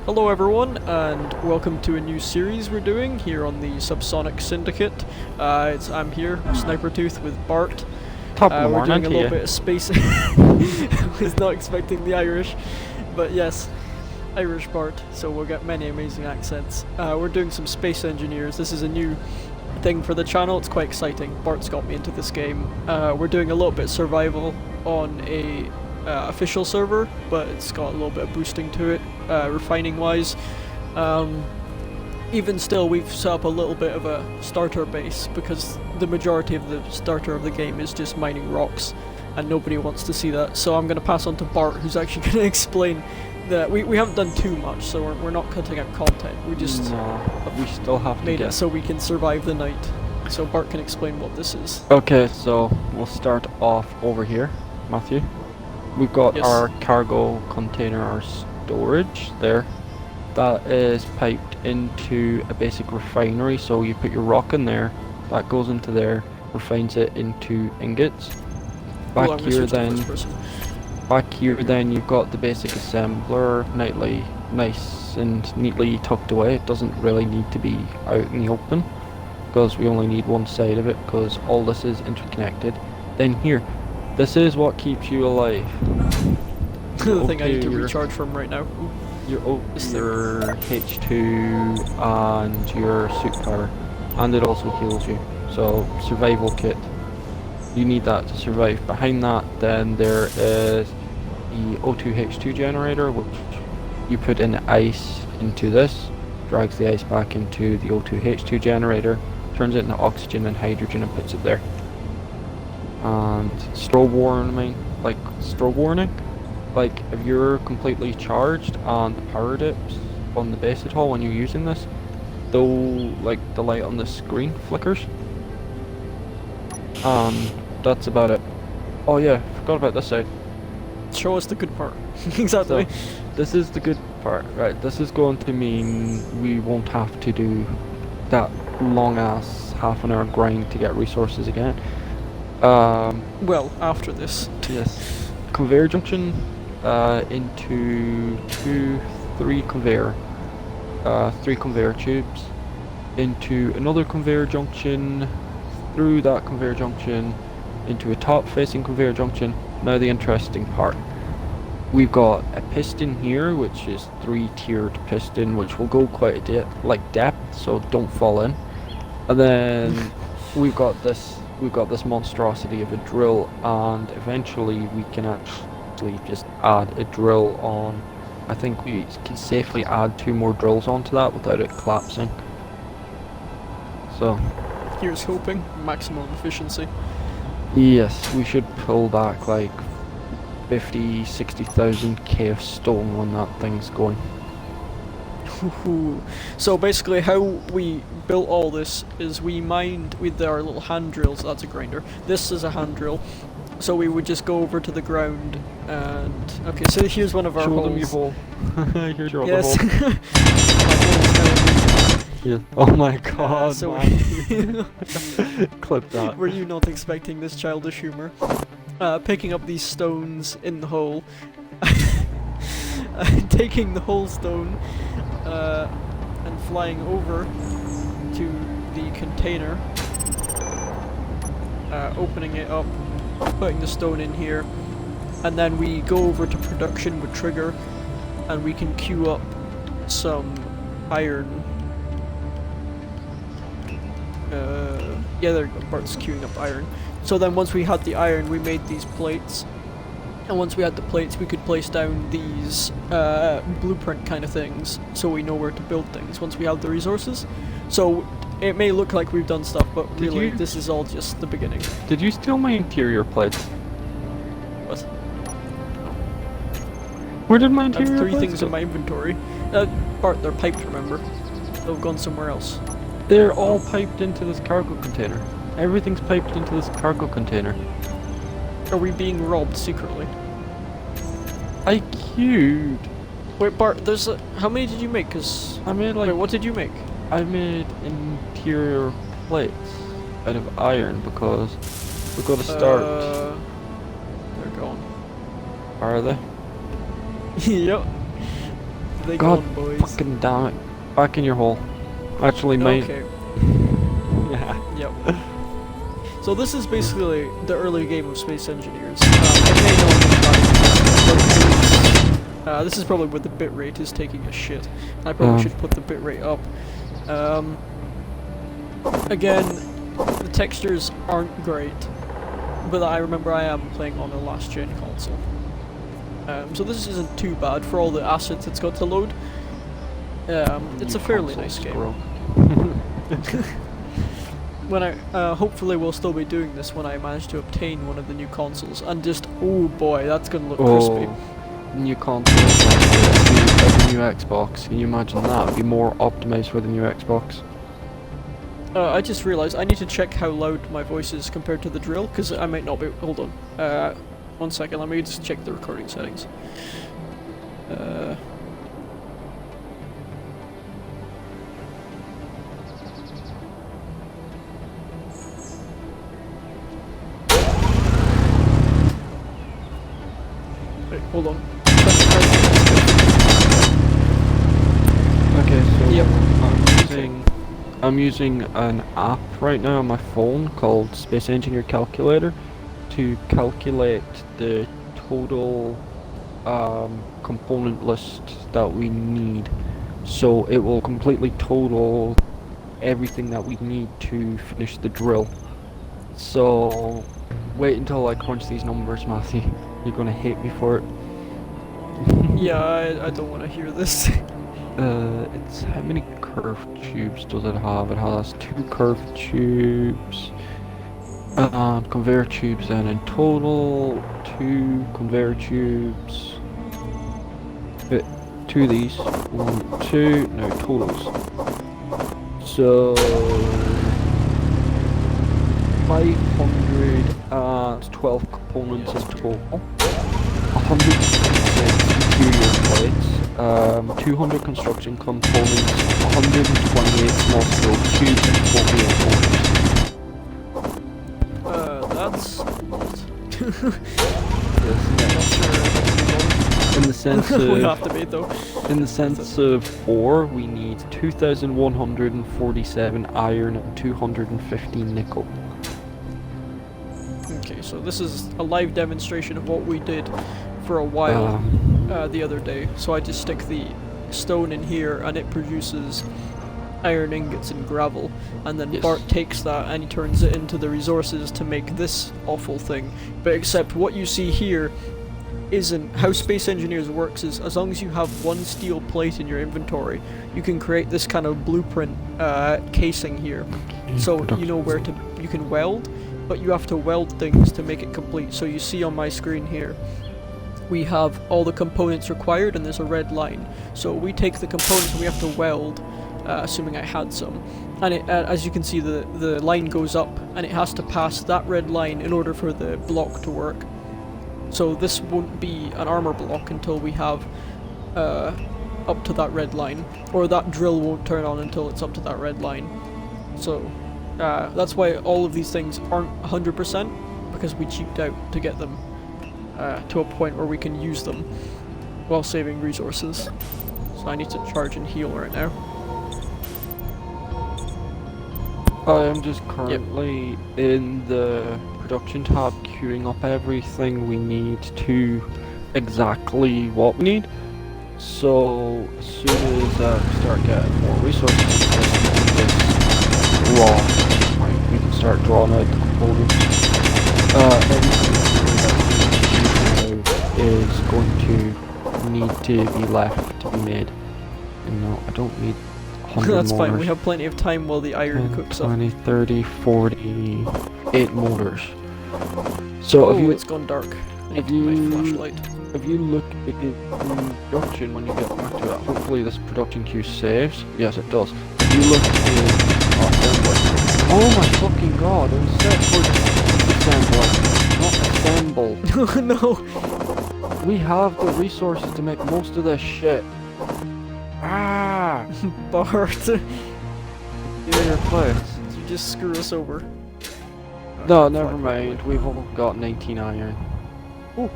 Hello everyone, and welcome to a new series we're doing here on the Subsonic Syndicate. I'm here, Snipertooth with Bart. We're doing a little bit of space. I was not expecting the Irish, but yes, Irish Bart, so we'll get many amazing accents. We're doing some space engineers. This is a new thing for the channel, it's quite exciting. Bart's got me into this game. We're doing a little bit of survival on a official server, but it's got a little bit of boosting to it, refining wise. Even still, we've set up a little bit of a starter base because the majority of the starter of the game is just mining rocks and nobody wants to see that. So I'm going to pass on to Bart, who's actually going to explain that we haven't done too much, so we're not cutting out content. We just we still have to made it so we can survive the night. So Bart can explain what this is. Okay, so we'll start off over here, Matthew. We've got our cargo container, our storage there. That is piped into a basic refinery, so you put your rock in there, that goes into there, refines it into ingots. Back here then you've got the basic assembler, nice and neatly tucked away. It doesn't really need to be out in the open, because we only need one side of it, because all this is interconnected. Then here, this is what keeps you alive. The thing I need to recharge from right now. Your H2 and your suit power, and it also heals you. So survival kit, you need that to survive. Behind that then there is the O2H2 generator, which you put in ice into this, drags the ice back into the O2H2 generator, turns it into oxygen and hydrogen and puts it there. And strobe warning, like if you're completely charged and the power dips on the base at all when you're using this, though, like the light on the screen flickers. That's about it. Oh yeah, forgot about this side. Show us the good part. Exactly. So, this is the good part, right? This is going to mean we won't have to do that long ass half-an-hour grind to get resources again. Well, after this. Yes. Conveyor junction into three conveyor tubes, into another conveyor junction, through that conveyor junction, into a top-facing conveyor junction. Now the interesting part. We've got a piston here, which is 3-tiered piston, which will go quite a depth, so don't fall in. And then we've got this monstrosity of a drill, and eventually we can actually just add a drill on. I think we can safely add 2 more drills onto that without it collapsing. So here's hoping maximum efficiency. Yes, we should pull back like 50,000-60,000 K of stone when that thing's going. So basically how we built all this is we mined with our little hand drills. That's a grinder. This is a hand drill. So we would just go over to the ground and... Okay, so here's one of our holes. Show them your hole. Here's your yes. hole. Yeah. Oh my god, so clip that. Were you not expecting this childish humor? Picking up these stones in the hole, taking the whole stone, and flying over to the container, opening it up, putting the stone in here, and then we go over to production with Trigger, and we can queue up some iron. Yeah, there you go, Bart's queuing up iron. So then once we had the iron, we made these plates. And once we had the plates, we could place down these blueprint kind of things, so we know where to build things once we have the resources. So it may look like we've done stuff, but really this is all just the beginning. Did you steal my interior plates? What? Where did my I interior have 3 plates things go? in my inventory. Bart, they're piped, remember? They've gone somewhere else. They're all piped into this cargo container. Everything's piped into this cargo container. Are we being robbed secretly? I queued. Wait, Bart, there's a... How many did you make? Cause... I made like... Wait, what did you make? I made interior plates out of iron because we've got to start. They're gone. Are they? Yep. they God gone, boys? fucking damn it. Back in your hole. Actually, mate. Okay. Yep. So this is basically the early game of Space Engineers. It may not be but this is probably where the bitrate is taking a shit. I probably should put the bitrate up. Again, the textures aren't great, but I remember I am playing on a last gen console. So this isn't too bad for all the assets it's got to load. It's a fairly nice game. When I hopefully we'll still be doing this when I manage to obtain one of the new consoles, and just oh boy, that's gonna look crispy. New console, the new Xbox. Can you imagine that? It'd be more optimized for the new Xbox. I just realized I need to check how loud my voice is compared to the drill, because I might not be. Hold on. 1 second. Let me just check the recording settings. Wait, hold on. Okay, so yep. I'm using an app right now on my phone called Space Engineer Calculator to calculate the total component list that we need. So it will completely total everything that we need to finish the drill. So wait until I crunch these numbers, Matthew. You're gonna hate me for it. Yeah, I don't want to hear this. It's how many curved tubes does it have? It has 2 curved tubes, conveyor tubes, and in total 2 conveyor tubes. 2 of these, 1, 2, no totals. So 512 components in total. 126 interior plates, 200 construction components, 128 small scope tubes, and 48 motors. That's a lot. Yes, Not sure if I can be bothered. in the sense We of have to be though. in the sense of 4, we need 2,147 iron and 250 nickel. Okay, so this is a live demonstration of what we did for a while the other day. So I just stick the stone in here and it produces iron ingots and gravel, and then yes. Bart takes that and he turns it into the resources to make this awful thing. But except what you see here isn't how Space Engineers works. Is as long as you have 1 steel plate in your inventory, you can create this kind of blueprint casing here. So you know where you can weld, but you have to weld things to make it complete. So you see on my screen here, we have all the components required and there's a red line. So we take the components and we have to weld, assuming I had some. And it, as you can see, the line goes up and it has to pass that red line in order for the block to work. So this won't be an armor block until we have up to that red line, or that drill won't turn on until it's up to that red line. So that's why all of these things aren't 100%, because we cheaped out to get them to a point where we can use them while saving resources. So I need to charge and heal right now. I am just currently in the production tab queuing up everything we need to exactly what we need. So as soon as we start getting more resources, we can start drawing out the components. Everything is going to need to be left to be made. And no, I don't need 100 That's motors. fine, we have plenty of time while the iron cooks up. 20, 30, 40, 8 motors. So Oh, if you it's gone dark. I need to get my flashlight. if you look at the production when you get back to it, hopefully this production queue saves. Yes, it does. If you look at the assembly. Oh my fucking god, it was set for assembly, not assemble. No! We have the resources to make most of this shit. Ah! Bart, Get in your place. you just screw us over. No, never mind. We've all got 19 iron. Ooh.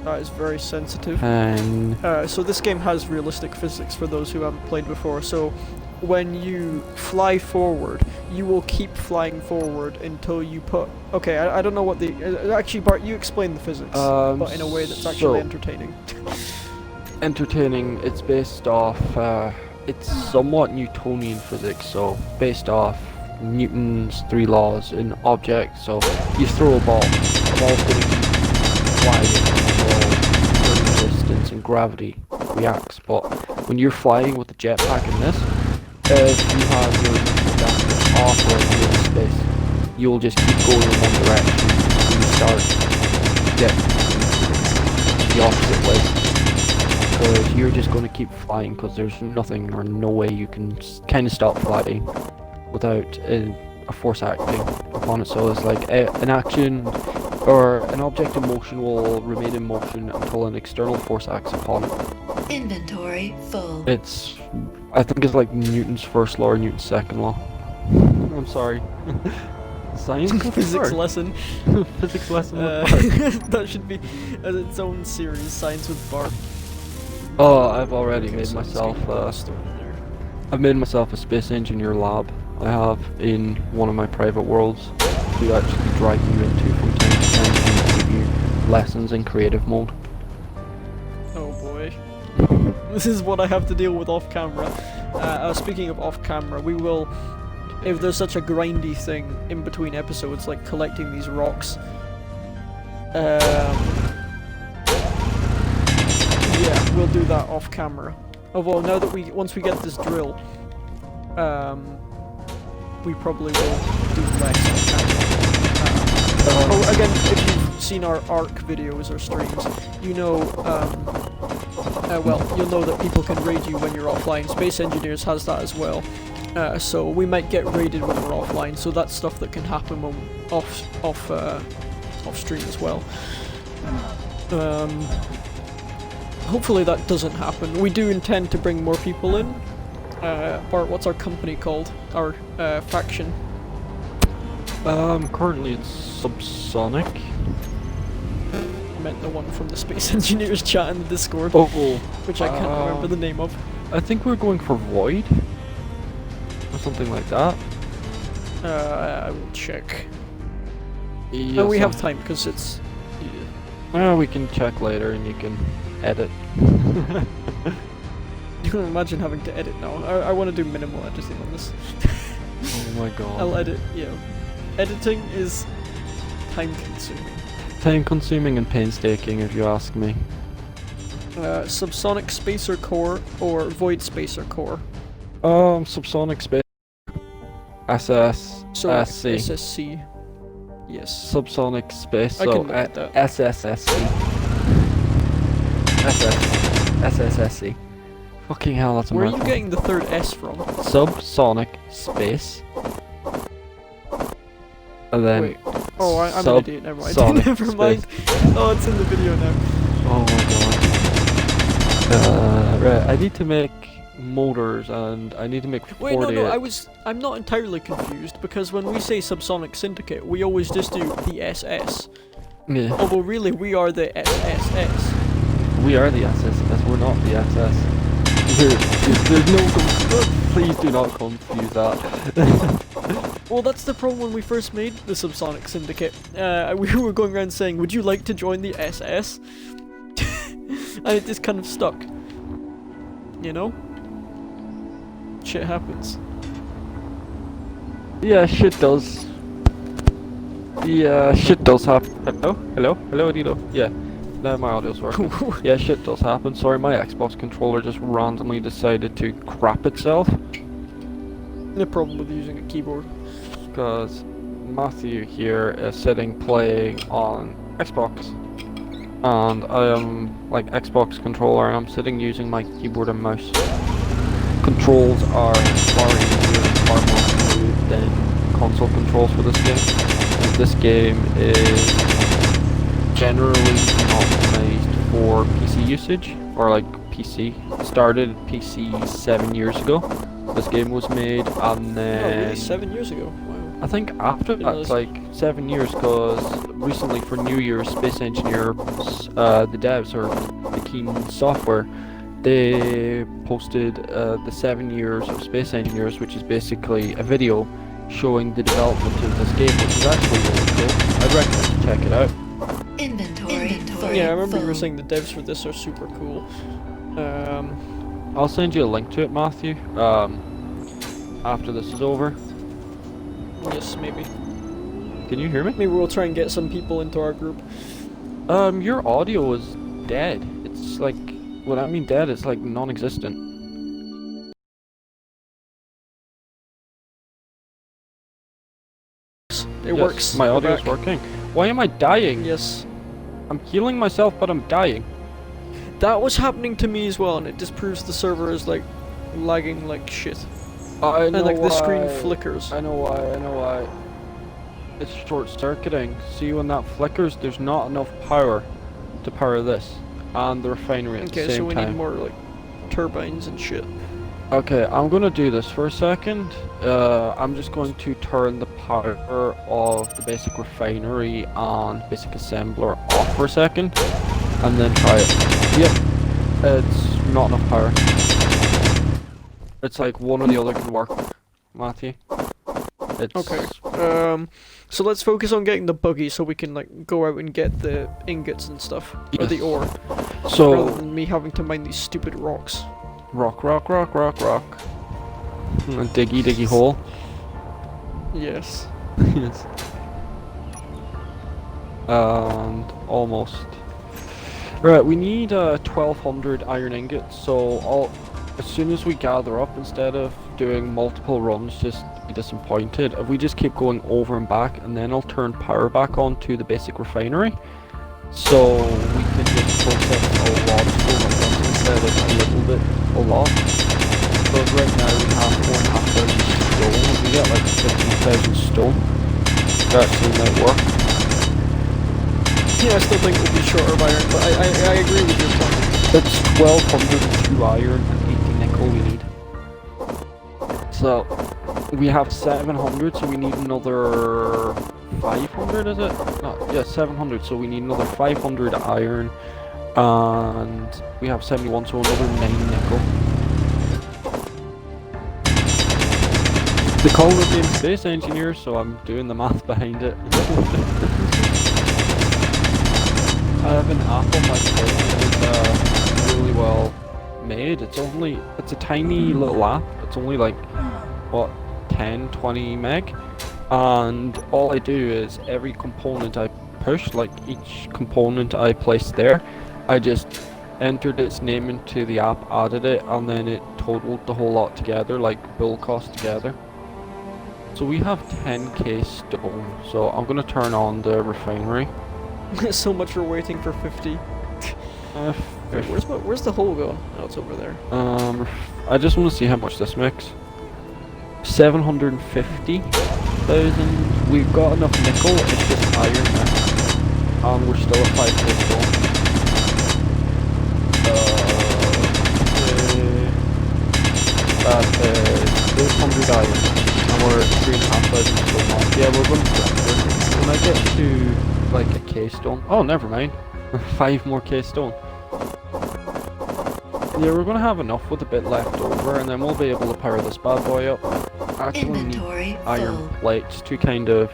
That is very sensitive. 10. So this game has realistic physics for those who haven't played before. So when you fly forward, you will keep flying forward until you put... Okay, I don't know what the... actually, Bart, you explain the physics, but in a way that's actually entertaining. Entertaining, it's based off... it's somewhat Newtonian physics, so based off Newton's 3 laws in objects. So you throw a ball's going to keep flying until distance and gravity reacts. But when you're flying with the jetpack in this, if you have your initial damage off or if you're in space, you'll just keep going in one direction until you start getting the opposite way. Because you're just going to keep flying because there's nothing or no way you can kind of stop flying without a force acting upon it. So it's like an action or an object in motion will remain in motion until an external force acts upon it. Inventory full. I think it's like Newton's first law or Newton's second law. I'm sorry. Science Physics lesson. Physics lesson. That should be its own series, Science with Bart. Oh, I've already made myself. I've made myself a space engineer lab. I have in one of my private worlds to actually drag you into from time to time to give you lessons in creative mode. Oh boy. This is what I have to deal with off camera. Speaking of off camera, we will, if there's such a grindy thing in between episodes, like collecting these rocks, yeah, we'll do that off camera. Although now that once we get this drill, we probably will do less off camera. Again, if you've seen our ARC videos or streams, you know, well, you'll know that people can raid you when you're offline. Space Engineers has that as well. So we might get raided when we're offline, so that's stuff that can happen when off stream as well. Hopefully that doesn't happen. We do intend to bring more people in. Bart, what's our company called? Our faction? Currently it's Subsonic. I meant the one from the Space Engineers chat in the Discord. Oh. Which I can't remember the name of. I think we're going for Void. Or something like that. I will check. Yes, No, we have time, because it's... We can check later and you can edit. You can imagine having to edit now. I want to do minimal editing on this. Oh my god. I'll edit, editing is time consuming. Time consuming and painstaking if you ask me. Subsonic Spacer Corps or Void Spacer Corps? Subsonic Spacer SSSC. SSC. Yes. Subsonic Space, I so can look at that. SSSC. SSSC. Fucking hell, that's a Where are you mouthful. getting the third S from? Subsonic Space. And then... Wait. Oh, I'm an idiot, never mind. Sonic Never mind. Oh, it's in the video now. Oh my god. Right, I need to make motors and I need to make 48. Wait, no, I'm not entirely confused, because when we say Subsonic Syndicate, we always just do the SS. Yeah. Although really, we are the SSS. We are the SSS, we're not the SS. There's no... Please do not confuse that. Well, that's the problem when we first made the Subsonic Syndicate. We were going around saying, would you like to join the SS? And it just kind of stuck. You know? Shit happens. Yeah, shit does. Yeah, shit does happen. Hello, Adilo. Yeah, now my audio's working. Yeah, shit does happen. Sorry, my Xbox controller just randomly decided to crap itself. No problem with using a keyboard. Because Matthew here is sitting playing on Xbox. And I am, like, Xbox controller, and I'm sitting using my keyboard and mouse. Controls are far easier and far more smooth than console controls for this game. And this game is generally not optimized for PC usage, or like PC. It started PC 7 years ago. This game was made, and then... Oh, really? 7 years ago? Wow. I think after that, like 7 years, because recently for New Year's Space Engineer, the devs or the Keen Software, they posted the 7 years of Space Engineers, which is basically a video showing the development of this game, which is actually really cool. I'd recommend you check it out. Inventory. Yeah, I remember you were full. saying the devs for this are super cool. I'll send you a link to it, Matthew, after this is over. Yes, maybe. Can you hear me? Maybe we'll try and get some people into our group. Your audio is dead. It's like, when I mean dead, it's like non-existent. It Yes, works. My We're audio is back. working. Why am I dying? Yes. I'm healing myself, but I'm dying. That was happening to me as well, and it disproves the server is like lagging like shit. I know And like the screen why. flickers. I know why. It's short-circuiting. See, when that flickers, there's not enough power to power this and the refinery at the Okay, so same we time. need more like turbines and shit. Okay, I'm gonna do this for a second. I'm just going to turn the power of the basic refinery and basic assembler off for a second, and then try it. Yep, it's not enough power. It's like one or the other can work, Matthew. It's Okay. So let's focus on getting the buggy so we can like go out and get the ingots and stuff. Or the Yes. ore. So Rather than me having to mine these stupid rocks. rock. Diggy hole. Yes. Yes. And almost. Right, we need 1,200 iron ingots. So as soon as we gather up, instead of doing multiple runs, just be disappointed. If we just keep going over and back, and then I'll turn power back on to the basic refinery, so we can just process a lot of stone at once instead of a little bit, a lot. Because right now we have 4,500 stone. We get like 15,000 stone. That actually might work. Yeah, I still think we'll be short of iron, but I agree with your point. It's 1,202 iron and 80 nickel we need. So we have 700, so we need another 500, is it? No, yeah, 700, so we need another 500 iron, and we have 71, so another 9 nickel. They call the game Space Engineer, so I'm doing the math behind it. I have an app on my phone that is really well made. It's a tiny little app. It's only like, what, 10, 20 meg? And all I do is every component I push, like each component I place there, I just entered its name into the app, added it, and then it totaled the whole lot together, like bill cost together. So we have 10k stone, so I'm gonna turn on the refinery. So much for waiting for 50. Wait, where's the hole going? Oh, it's over there. I just want to see how much this makes. 750,000. We've got enough nickel, it's just iron now. And we're still at 5k stone. That is 800 iron. And we're at 3,500 stone off. Yeah, we're going to get when I get to like a K stone. Oh, never mind. 5 more K stone. Yeah, we're gonna have enough with a bit left over, and then we'll be able to power this bad boy up. Actually Inventory need iron full. plates to kind of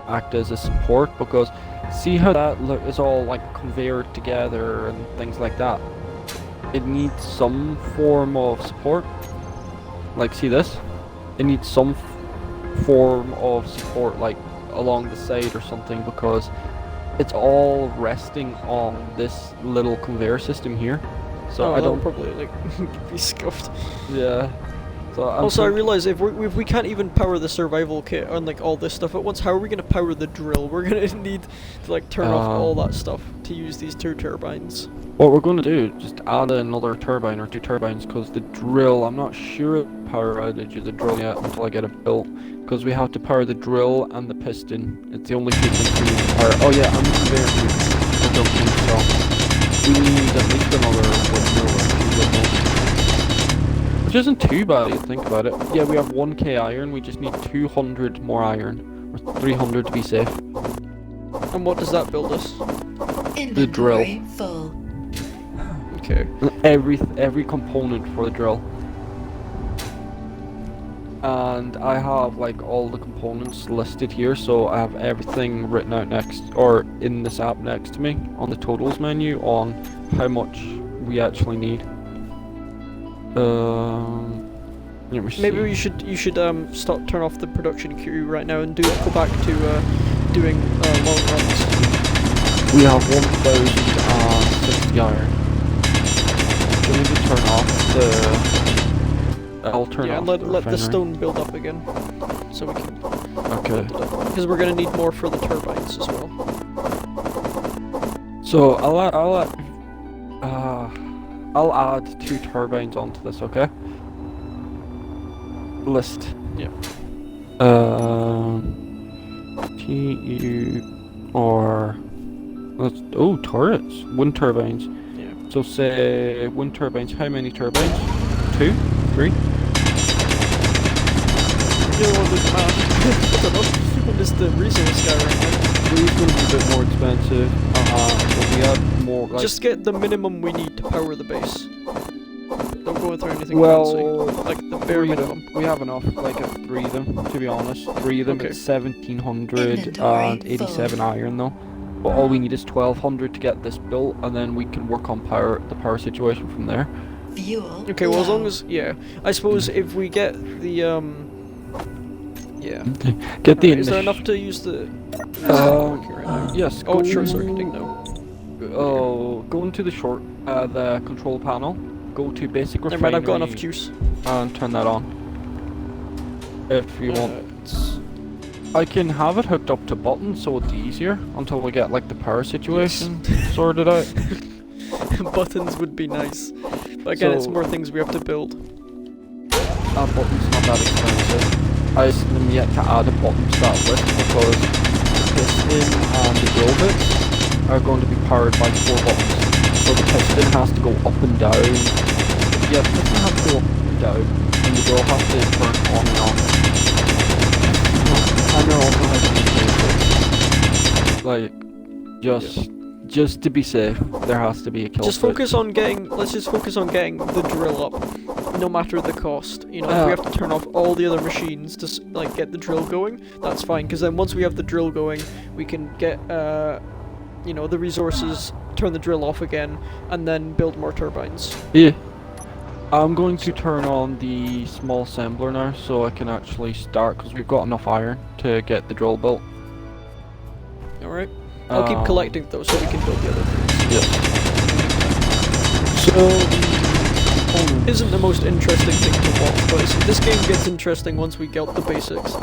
act as a support, because see how that is all like conveyored together and things like that. It needs some form of support. Like, see this? It needs some form of support, like along the side or something, because it's all resting on this little conveyor system here. So I don't probably like be scuffed. Yeah. So I'm Also, I realize if we can't even power the survival kit and like all this stuff at once, how are we gonna power the drill? We're gonna need to like turn off all that stuff to use these 2 turbines. What we're going to do is just add another turbine or 2 turbines, because the drill, I'm not sure power outage of the drill yet until I get it built, because we have to power the drill and the piston. It's the only 2 things we need to power. Oh yeah, and the conveyor tubes. The junction, so we need at least another windmill or 2 windmills. Which isn't too bad if you think about it. Yeah, we have 1k iron, we just need 200 more iron. Or 300 to be safe. And what does that build us? The drill. Inventory full. Okay. Every component for the drill. And I have like all the components listed here, so I have everything written out next, or in this app next to me on the totals menu on how much we actually need. Let me see. Maybe you should turn off the production queue right now and go back to doing long runs. We have 1,060 iron. Do you need to turn off the... I'll turn yeah, off and let the refinery. stone build up again, so we can. Okay. Because we're gonna need more for the turbines as well. So I'll add 2 turbines onto this, okay? List. Yeah. TU or turrets, wind turbines. Yeah. So say wind turbines. How many turbines? 2, 3. You don't want to do the math. I don't know. I'm just the resource guy right now. 3 is going to be a bit more expensive. But we have more. Like, Just get the minimum we need to power the base. Don't go through anything well, fancy. Like the bare 3 of minimum. them. We have enough. Like 3 of them, to be honest. 3 of them. Okay. It's 1,787 Inventory iron though. But all we need is 1,200 to get this built, and then we can work on the power situation from there. Fuel. Okay, well as low. long as I suppose if we get the yeah. Get the. Is there enough to use the? Yes. Oh, it's short circuiting now. Go into the the control panel. Go to basic Never refinery. mind, I've got enough juice. And turn that on. If you want. I can have it hooked up to buttons so it's easier until we get like the power situation sorted out. Buttons would be nice. But again, it's So- more things we have to build. Buttons not that expensive. I am yet to add a button to that list because the piston and the drill bits are going to be powered by 4 buttons. So the piston has to go up and down. Yeah, the piston has to go up and down, and the drill has to turn on and off. And there also has to be a kill switch. Like, just to be safe, there has to be a kill Just switch. focus on getting. Let's just focus on getting the drill up, no matter the cost. You know, if we have to turn off all the other machines to like get the drill going, that's fine. Because then once we have the drill going, we can get you know, the resources, turn the drill off again, and then build more turbines. Yeah. I'm going to turn on the small assembler now so I can actually start because we've got enough iron to get the drill built. Alright. I'll keep collecting those so we can build the other things. Yes. So, Isn't the most interesting thing to watch, but this game gets interesting once we get the basics.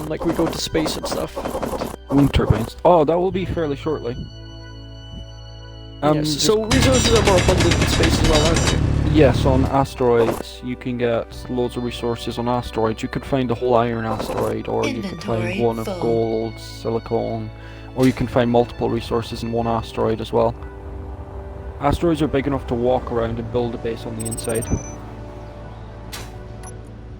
Like we go to space and stuff. wind turbines. Oh, that will be fairly shortly. Yes, so resources are more abundant in space as well, aren't they? Yes, on asteroids you can get loads of resources on asteroids. You could find a whole iron asteroid, or you could find Inventory one of full. gold, silicone, or you can find multiple resources in one asteroid as well. Asteroids are big enough to walk around and build a base on the inside.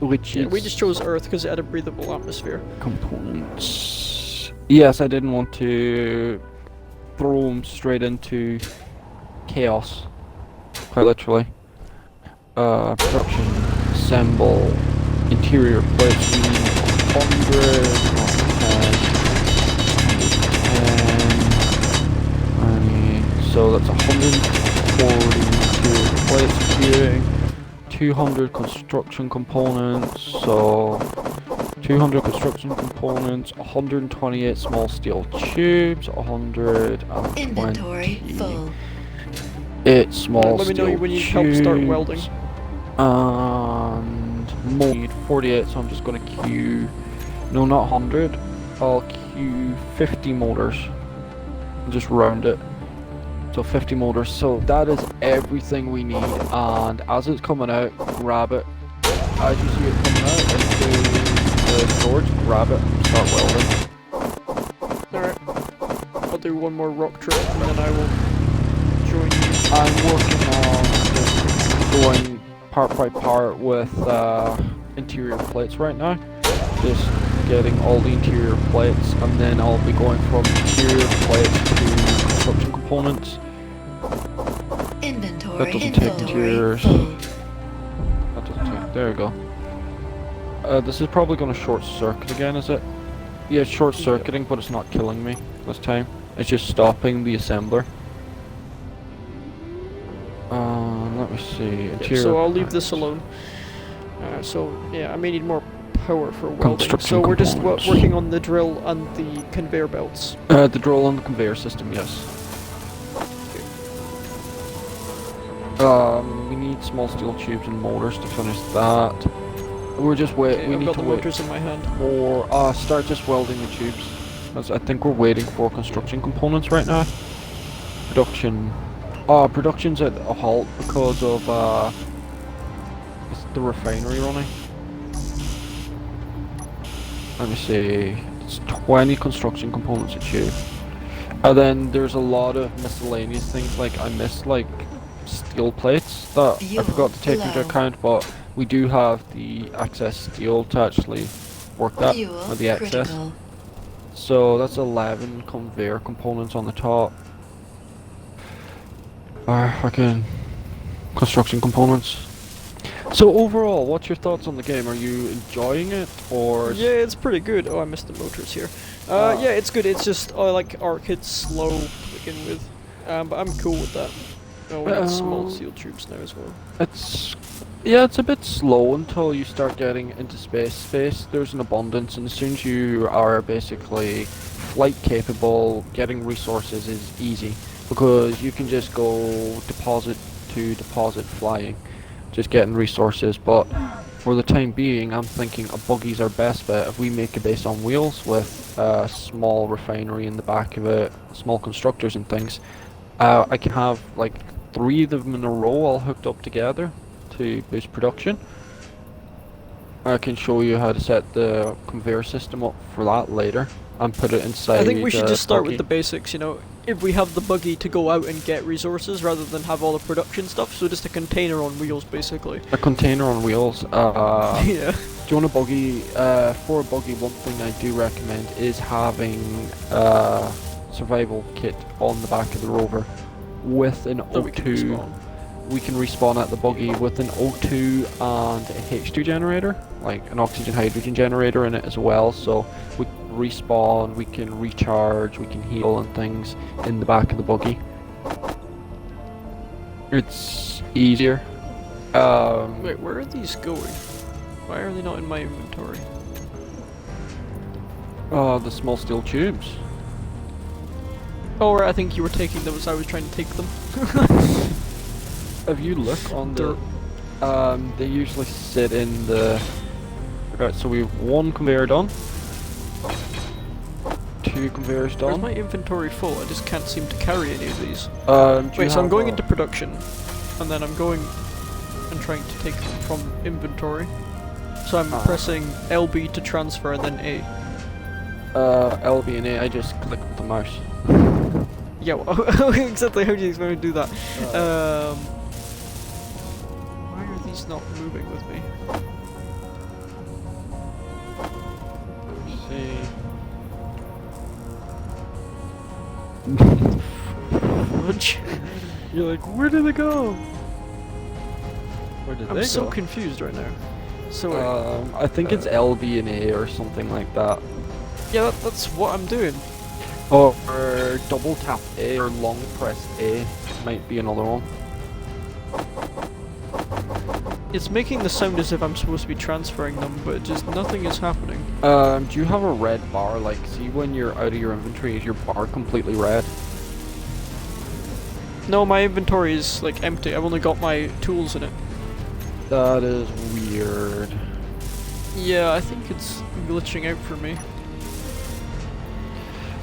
Which Yeah, is we just chose Earth because it had a breathable atmosphere. components. Yes, I didn't want to throw them straight into chaos. Quite literally. Production, assemble, interior plates. We need 100, not 10. So that's 140 interior plates queuing. 200 construction components, so 200 construction components, 128 small steel tubes, 120 Inventory full. 8 small Let me steel know when you need help start tubes, welding. and more. Need 48, so I'm just going to queue, no, not 100, I'll queue 50 motors, I'll just round it. So 50 motors, so that is everything we need, and as it's coming out, grab it. As you see it coming out into the storage, grab it and start welding. Alright. I'll do one more rock trip and then I will join you. I'm working on just going part by part with interior plates right now. Just getting all the interior plates, and then I'll be going from interior plates to construction components. Inventory. That doesn't take interiors. Full. That doesn't take. There we go. This is probably going to short circuit again, is it? Yeah, it's short circuiting, but it's not killing me this time. It's just stopping the assembler. Let me see. Interior. So I'll leave this alone. So yeah, I may need more power for welding. So we're just working on the drill and the conveyor belts. The drill and the conveyor system, yes. We need small steel tubes and motors to finish that. We're just waiting. We I've need got to the wait motors in my hand. for start just welding the tubes. As I think we're waiting for construction components right now. Production's at a halt because of the refinery running. Let me see. It's 20 construction components a tube. And then there's a lot of miscellaneous things, like I missed like steel plates that I forgot to take into account, but we do have the excess steel to actually work that with the excess. Critical. So that's 11 conveyor components on the top. Fucking construction components. So overall, what's your thoughts on the game? Are you enjoying it, or? Yeah, it's pretty good. Oh, I missed the motors here. Yeah, it's good. It's just like Arcade slow to begin with, but I'm cool with that. Oh, we got small steel tubes now as well. It's a bit slow until you start getting into space. There's an abundance, and as soon as you are basically flight capable, getting resources is easy because you can just go deposit to deposit flying, just getting resources. But for the time being, I'm thinking a buggy's our best bet. If we make a base on wheels with a small refinery in the back of it, small constructors and things, I can have like 3 of them in a row all hooked up together to boost production. I can show you how to set the conveyor system up for that later and put it inside. I think we should just start with the basics, you know. If we have the buggy to go out and get resources rather than have all the production stuff, so just a container on wheels basically. A container on wheels. Yeah. Do you want a buggy? For a buggy, one thing I do recommend is having survival kit on the back of the rover with an O2. We can respawn at the buggy with an O2 and a H2 generator, like an oxygen hydrogen generator in it as well, so we can respawn, we can recharge, we can heal and things in the back of the buggy. It's easier. Wait, where are these going? Why are they not in my inventory? The small steel tubes. Oh, right, I think you were taking them as I was trying to take them. If you look on the, they usually sit in the. Right, so we have 1 conveyor done, 2 conveyors Where's done. my inventory full? I just can't seem to carry any of these. Wait, so I'm going into production, and then I'm going and trying to take them from inventory. So I'm pressing LB to transfer and then A. LB and A, I just click with the mouse. Yeah, well, exactly. How do you expect me to do that? Why are these not moving with me? See. You're like, where did it go? Where did they go? I'm so confused right now. So I think it's LB and A or something like that. yeah, that's what I'm doing. Or double tap A or long press A might be another one. It's making the sound as if I'm supposed to be transferring them, but just nothing is happening. Do you have a red bar? Like, see when you're out of your inventory, is your bar completely red? No, my inventory is like empty. I've only got my tools in it. That is weird. Yeah, I think it's glitching out for me.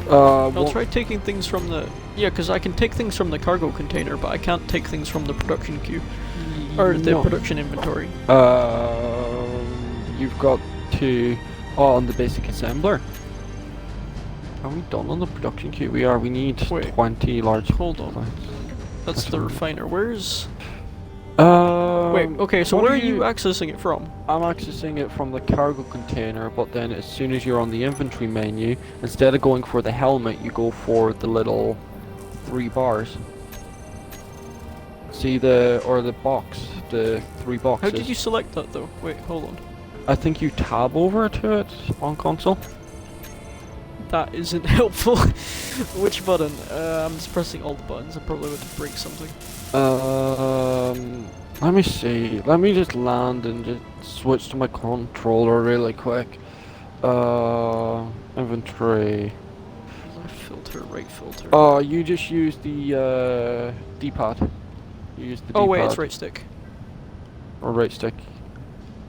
I'll try taking things from the... Yeah, because I can take things from the cargo container, but I can't take things from the production queue. Or the production inventory. You've got to... Oh, on the basic assembler. Are we done on the production queue? We are. We need 20 large... Hold on. That's the refiner. Where's... Wait, okay, so what where are you accessing it from? I'm accessing it from the cargo container, but then as soon as you're on the inventory menu, instead of going for the helmet, you go for the little 3 bars. See the box, the 3 boxes. How did you select that though? Wait, hold on. I think you tab over to it on console. That isn't helpful. Which button? I'm just pressing all the buttons. I'm probably about to break something. Let me see. Let me just land and just switch to my controller really quick. Inventory. Left filter, right filter. Oh, you just use the D-pad. You use the D-pad. Oh wait, it's right stick. Or right stick.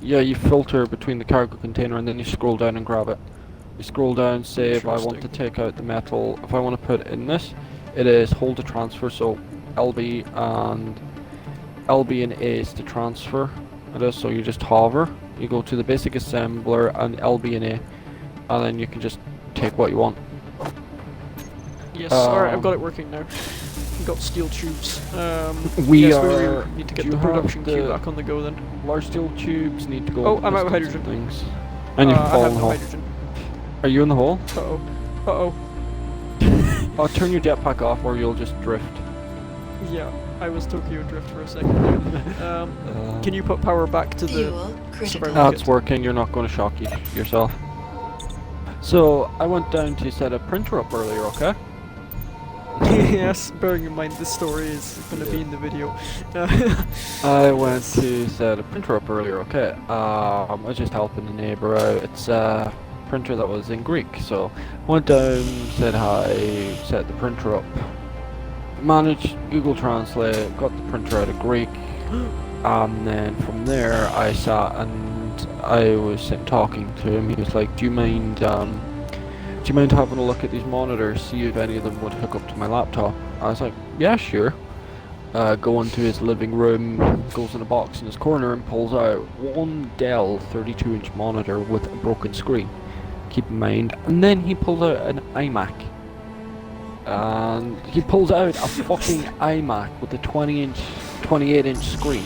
Yeah, you filter between the cargo container and then you scroll down and grab it. You scroll down, say if I want to take out the metal, if I want to put it in this, it is hold to transfer, so LB and A is to transfer. It is, so you just hover, you go to the basic assembler and LB and A, and then you can just take what you want. Yes, alright, I've got it working now. We've got steel tubes. We need to get the production queue back on the go then. Large steel tubes need to go. Oh, I'm out of hydrogen. Things. And you fall in the hole. Hydrogen. Are you in the hole? Uh-oh. Uh-oh. I'll turn your jetpack off or you'll just drift. Yeah, I was Tokyo Drift for a second there. Can you put power back to the survival That's kit? working, you're not going to shock yourself. So, I went down to set a printer up earlier, okay? Yes, bearing in mind this story is going to be in the video. I went to set a printer up earlier, okay? I was just helping the neighbour out. It's a printer that was in Greek, so went down, said hi, set the printer up. Managed Google Translate, got the printer out of Greek, and then from there I sat and I was sitting talking to him. He was like, do you mind having a look at these monitors, see if any of them would hook up to my laptop? I was like, yeah, sure. Go into his living room, goes in a box in his corner and pulls out one Dell 32-inch monitor with a broken screen, keep in mind, and then he pulls out an iMac. And he pulls out a fucking iMac with a 28-inch screen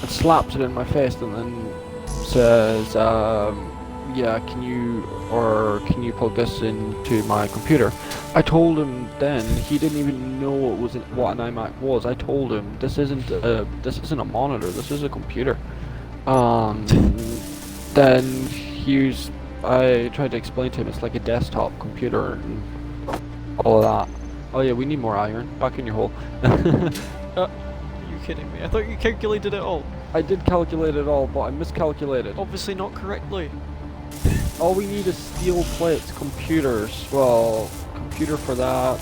and slaps it in my face and then says, yeah, can you plug this into my computer? I told him then, he didn't even know what an iMac was. I told him this isn't a monitor, this is a computer. Then I tried to explain to him it's like a desktop computer and all of that. Oh yeah, we need more iron. Back in your hole. Are you kidding me? I thought you calculated it all. I did calculate it all, but I miscalculated. Obviously not correctly. All we need is steel plates, computers. Well, computer for that.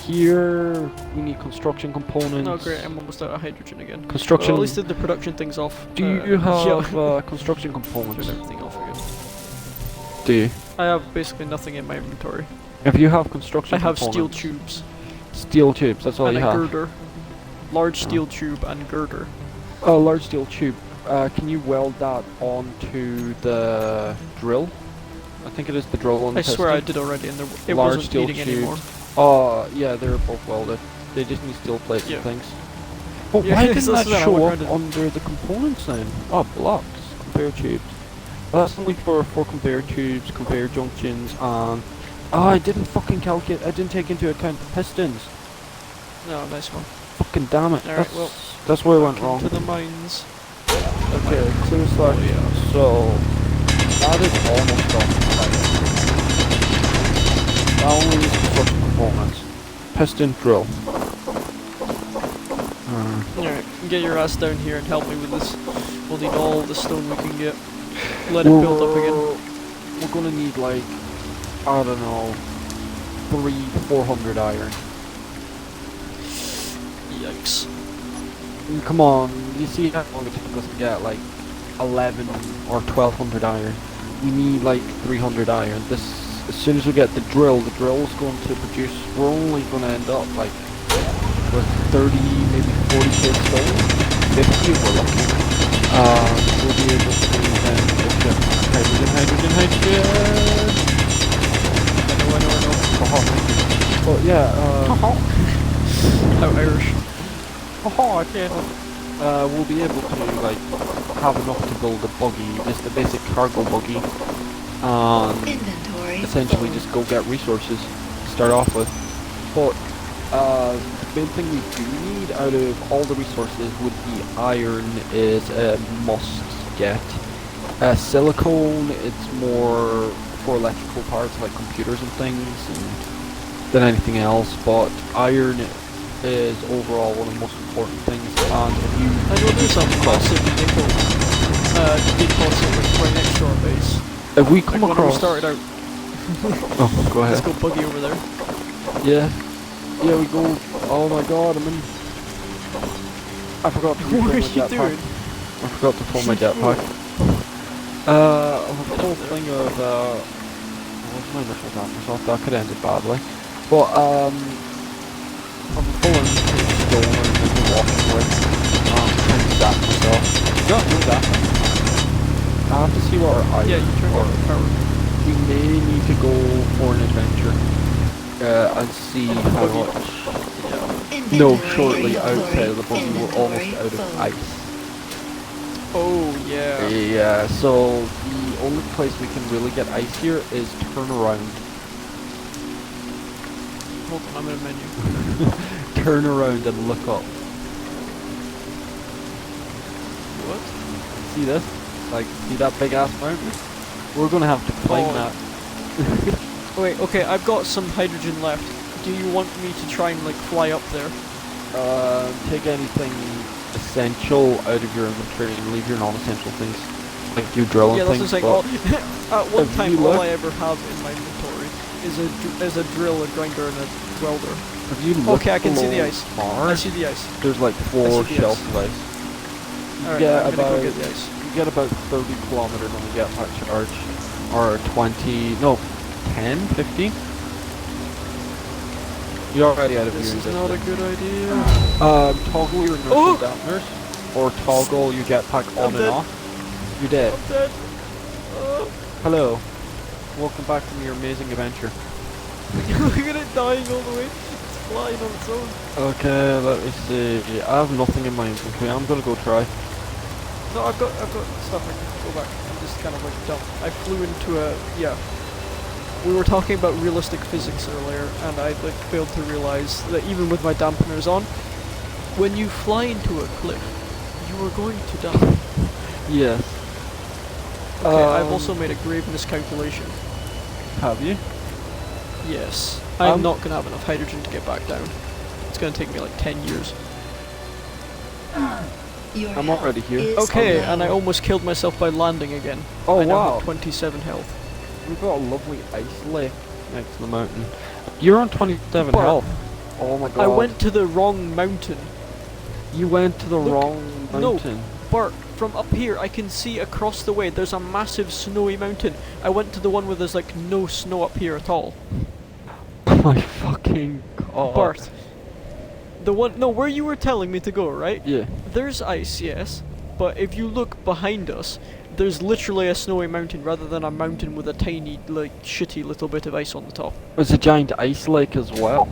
Here, we need construction components. Oh great, I'm almost out of hydrogen again. Construction. Well, at least did the production things off. Do you have yeah. construction components? Turn everything off again. Do you? I have basically nothing in my inventory. If you have construction I have components, steel tubes. Steel tubes, that's all and you a have. girder. Large steel tube and girder. Oh, large steel tube. Can you weld that onto the drill? I think it is the drill on the I swear I piston. did already, and it Large wasn't steel needing tube. anymore. Oh, yeah, they're both welded. They just need steel plates Yeah. and things. But Yeah, why didn't so that that's show what I up wanted. under the components then? Oh, blocks, conveyor tubes. Well, that's only for conveyor tubes, conveyor junctions, and... Oh, I didn't fucking calculate, I didn't take into account the pistons. No, nice one. Fucking damn it. Alright, well, that's where I went wrong. To the mines. Okay, clear slash. Yeah. So, that is almost done. That only needs construction components. Piston drill. Alright, get your ass down here and help me with this. We'll need all the stone we can get. Let it build up again. We're gonna need like, I don't know, 400 iron. Yikes. Come on, you see how long it took us to get like 11 or 1200 iron. We need like 300 iron. As soon as we get the drill is going to produce, we're only going to end up like with 30, maybe 40k stone, 50 if we're lucky. We'll be able to then hydrogen. I know. But yeah, How Irish. I can't. we'll be able to like have enough to build a buggy, just a basic cargo buggy, and Inventory essentially full. just go get resources to start off with. But the main thing we do need out of all the resources would be iron is a must get. Silicone, it's more for electrical parts like computers and things than anything else, but iron is overall one of the most important things. And if you I know there's a massive nickel deposit right next to our base. if we Like come when we across started out, oh, go let's ahead. go buggy over there. Yeah. Yeah, we go. Oh my god, I'm in. I forgot to What refill are my you jetpack. doing? I forgot to fill my jetpack. A full thing of, what's my initial dampers off? That could end it badly. But, I'm pulling stone and walking with. Trying to damp myself. No damping. I have to see what our iron Yeah, you turned or on the power. we may need to go for an adventure. And see how Buggy. much. Inventory No, shortly outside of the full. buggy we're almost Inventory out of full. ice. Oh yeah. Yeah, so the only place we can really get ice here is turn around. Hold on, I'm in a menu. Turn around and look up. What? See this? Like, see that big ass mountain? We're gonna have to climb Oh. that. Wait, okay, I've got some hydrogen left. Do you want me to try and like fly up there? Take anything essential out of your inventory and leave your non-essential things. Like your drilling Yeah, that's things. just like but at one if time you all look- I ever have in my inventory is a drill, a grinder, and a welder. if you look Okay, I can see the below ice. I Mars, see the ice. there's like I 4 see the shelves ice. of ice. Alright, Yeah, I'm gonna go about- get the ice. You get about 30 kilometers on the jetpack charge. Or 20, no, 10, 15? You're already out of This your is not a good idea. Toggle your inertial Oh! dampeners, or toggle your jetpack on I'm and dead. off. You're dead. I'm dead. Oh. Hello. Welcome back from your amazing adventure. Look at it dying all the way. It's flying on its own. Okay, let me see. I have nothing in my inventory. I'm gonna go try. No, I've got stuff. I can go back. I'm just kind of like dumb. I flew into a We were talking about realistic physics earlier, and I like failed to realize that even with my dampeners on, when you fly into a cliff, you are going to die. Yes. Okay, I've also made a grave miscalculation. Have you? Yes, I'm Um, not gonna have enough hydrogen to get back down. It's gonna take me like 10 years. Your I'm health already here. is Okay, low. and I almost killed myself by landing again. Oh I now wow. have 27 health. We've got a lovely ice lake next to the mountain. You're on 27 Bart, health. Oh my god. I went to the wrong mountain. You went to the Look, wrong no. mountain. Bart, from up here I can see across the way there's a massive snowy mountain. I went to the one where there's like no snow up here at all. Oh my fucking god. Bart. The one, no, where you were telling me to go, right? Yeah. There's ice, yes, but if you look behind us, there's literally a snowy mountain rather than a mountain with a tiny, like, shitty little bit of ice on the top. There's a giant ice lake as well.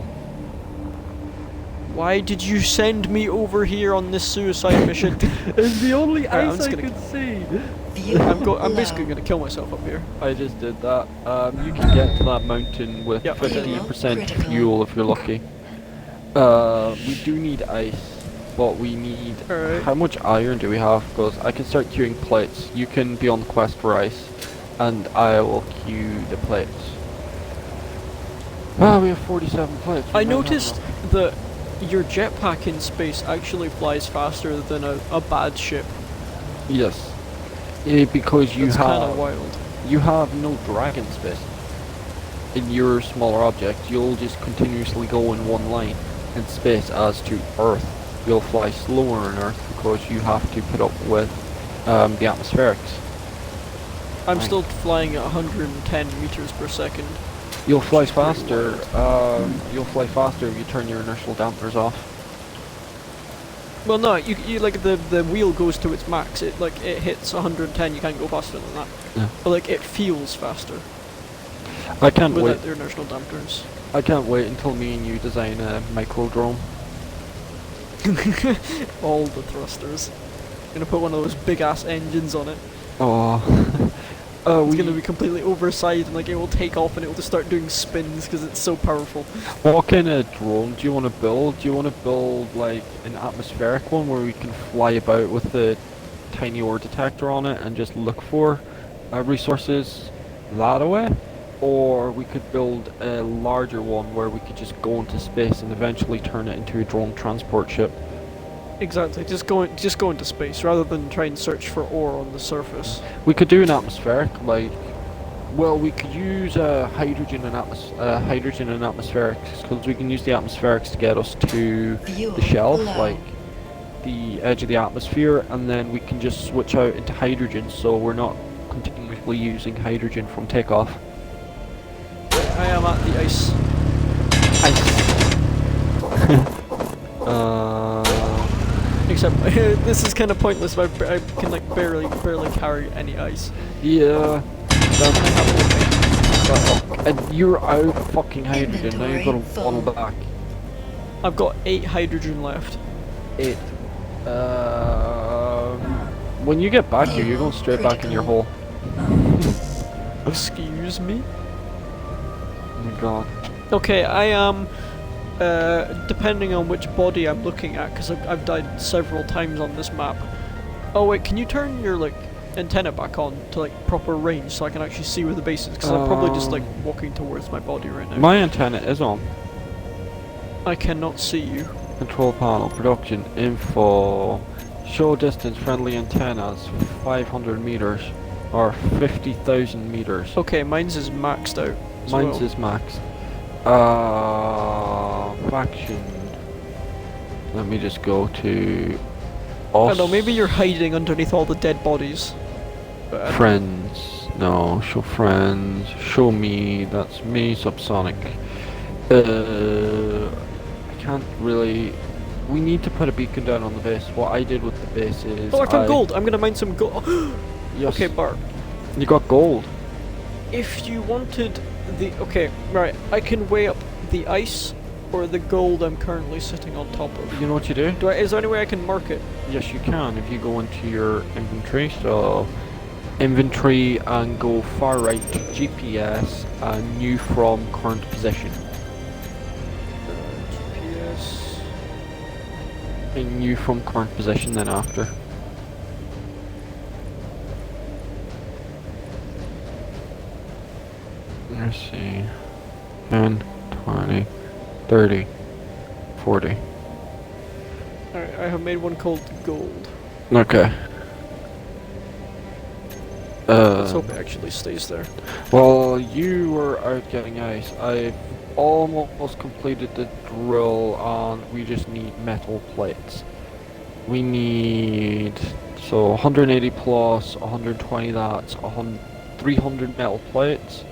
Why did you send me over here on this suicide mission? It's the only Alright, I'm ice just I gonna- could see. Fuel I'm low. basically gonna kill myself up here. I just did that. You can get to that mountain with Yep. 50% Critical. fuel if you're lucky. We do need ice, but we need... Alright. How much iron do we have? Because I can start queuing plates. You can be on the quest for ice, and I will queue the plates. Ah, we have 47 plates. We I might have noticed enough. that your jetpack in space actually flies faster than a bad ship. Yes. Because you It's kind of have... wild. You have no drag in space. In your smaller object, you'll just continuously go in one line in space. As to Earth, you'll fly slower on Earth because you have to put up with the atmospherics. I'm Right. still flying at 110 meters per second. You'll fly Which is pretty faster. You'll fly faster if you turn your inertial dampers off. Well, no, you like the wheel goes to its max. It like it hits 110. You can't go faster than that. Yeah. But like it feels faster I can't wait. without the inertial dampers. I can't wait until me and you design a micro drone. All the thrusters. Gonna put one of those big ass engines on it. Oh. It's gonna be completely oversized and like it will take off and it will just start doing spins because it's so powerful. What kind of drone do you want to build? Do you want to build like an atmospheric one where we can fly about with the tiny ore detector on it and just look for resources that way? Or we could build a larger one where we could just go into space and eventually turn it into a drone transport ship. Exactly, just go into space rather than try and search for ore on the surface. We could do an atmospheric, like, well, we could use hydrogen and atmospherics because we can use the atmospherics to get us to the shelf, like the edge of the atmosphere, and then we can just switch out into hydrogen, so we're not continuously using hydrogen from takeoff. I am at the ice. Except this is kind of pointless. I can like barely carry any ice. Yeah. And you're out fucking hydrogen. Now you've got to funnel back. I've got 8 hydrogen left. 8. When you get back here, you're going straight back in your hole. Excuse me. Oh my god. Okay, I am. Depending on which body I'm looking at, because I've died several times on this map. Oh wait, can you turn your like antenna back on to like proper range so I can actually see where the base is? Because I'm probably just like walking towards my body right now. My antenna is on. I cannot see you. Control panel, production, info, show distance, friendly antennas, 500 meters, or 50,000 meters. Okay, mine's is maxed out. Mine's is max. Faction. Let me just go to I don't know, maybe you're hiding underneath all the dead bodies. Friends. No, show friends. Show me. That's me, Subsonic. I can't really. We need to put a beacon down on the base. What I did with the base is. Oh, I found gold! I'm gonna mine some gold. Yes. Okay, Bart. You got gold. If you wanted the. Okay, right. I can weigh up the ice or the gold I'm currently sitting on top of. You know what you do? Is there any way I can mark it? Yes, you can. If you go into your inventory, so inventory and go far right, GPS, and new from current position. GPS. And new from current position then after. Let's see. 10, 20, 30, 40. Alright, I have made one called gold. Okay. Let's hope it actually stays there. Well, you were out getting ice. I've almost completed the drill and we just need metal plates. We need, so 180 plus, 120 that's 300 metal plates.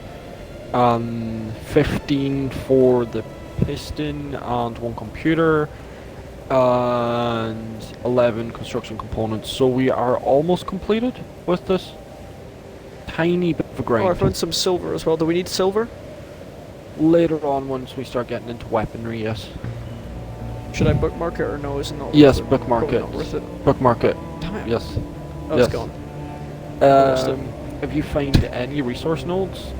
15 for the piston and 1 computer, and 11 construction components. So we are almost completed with this tiny bit of a grind. Oh, I found some silver as well. Do we need silver? Later on, once we start getting into weaponry, yes. Should I bookmark it or no? Is it not? Yes, worth it? bookmark Probably it. Not worth it. Bookmark it. Damn it. Yes. Oh, yes. it's gone. If you find any resource nodes,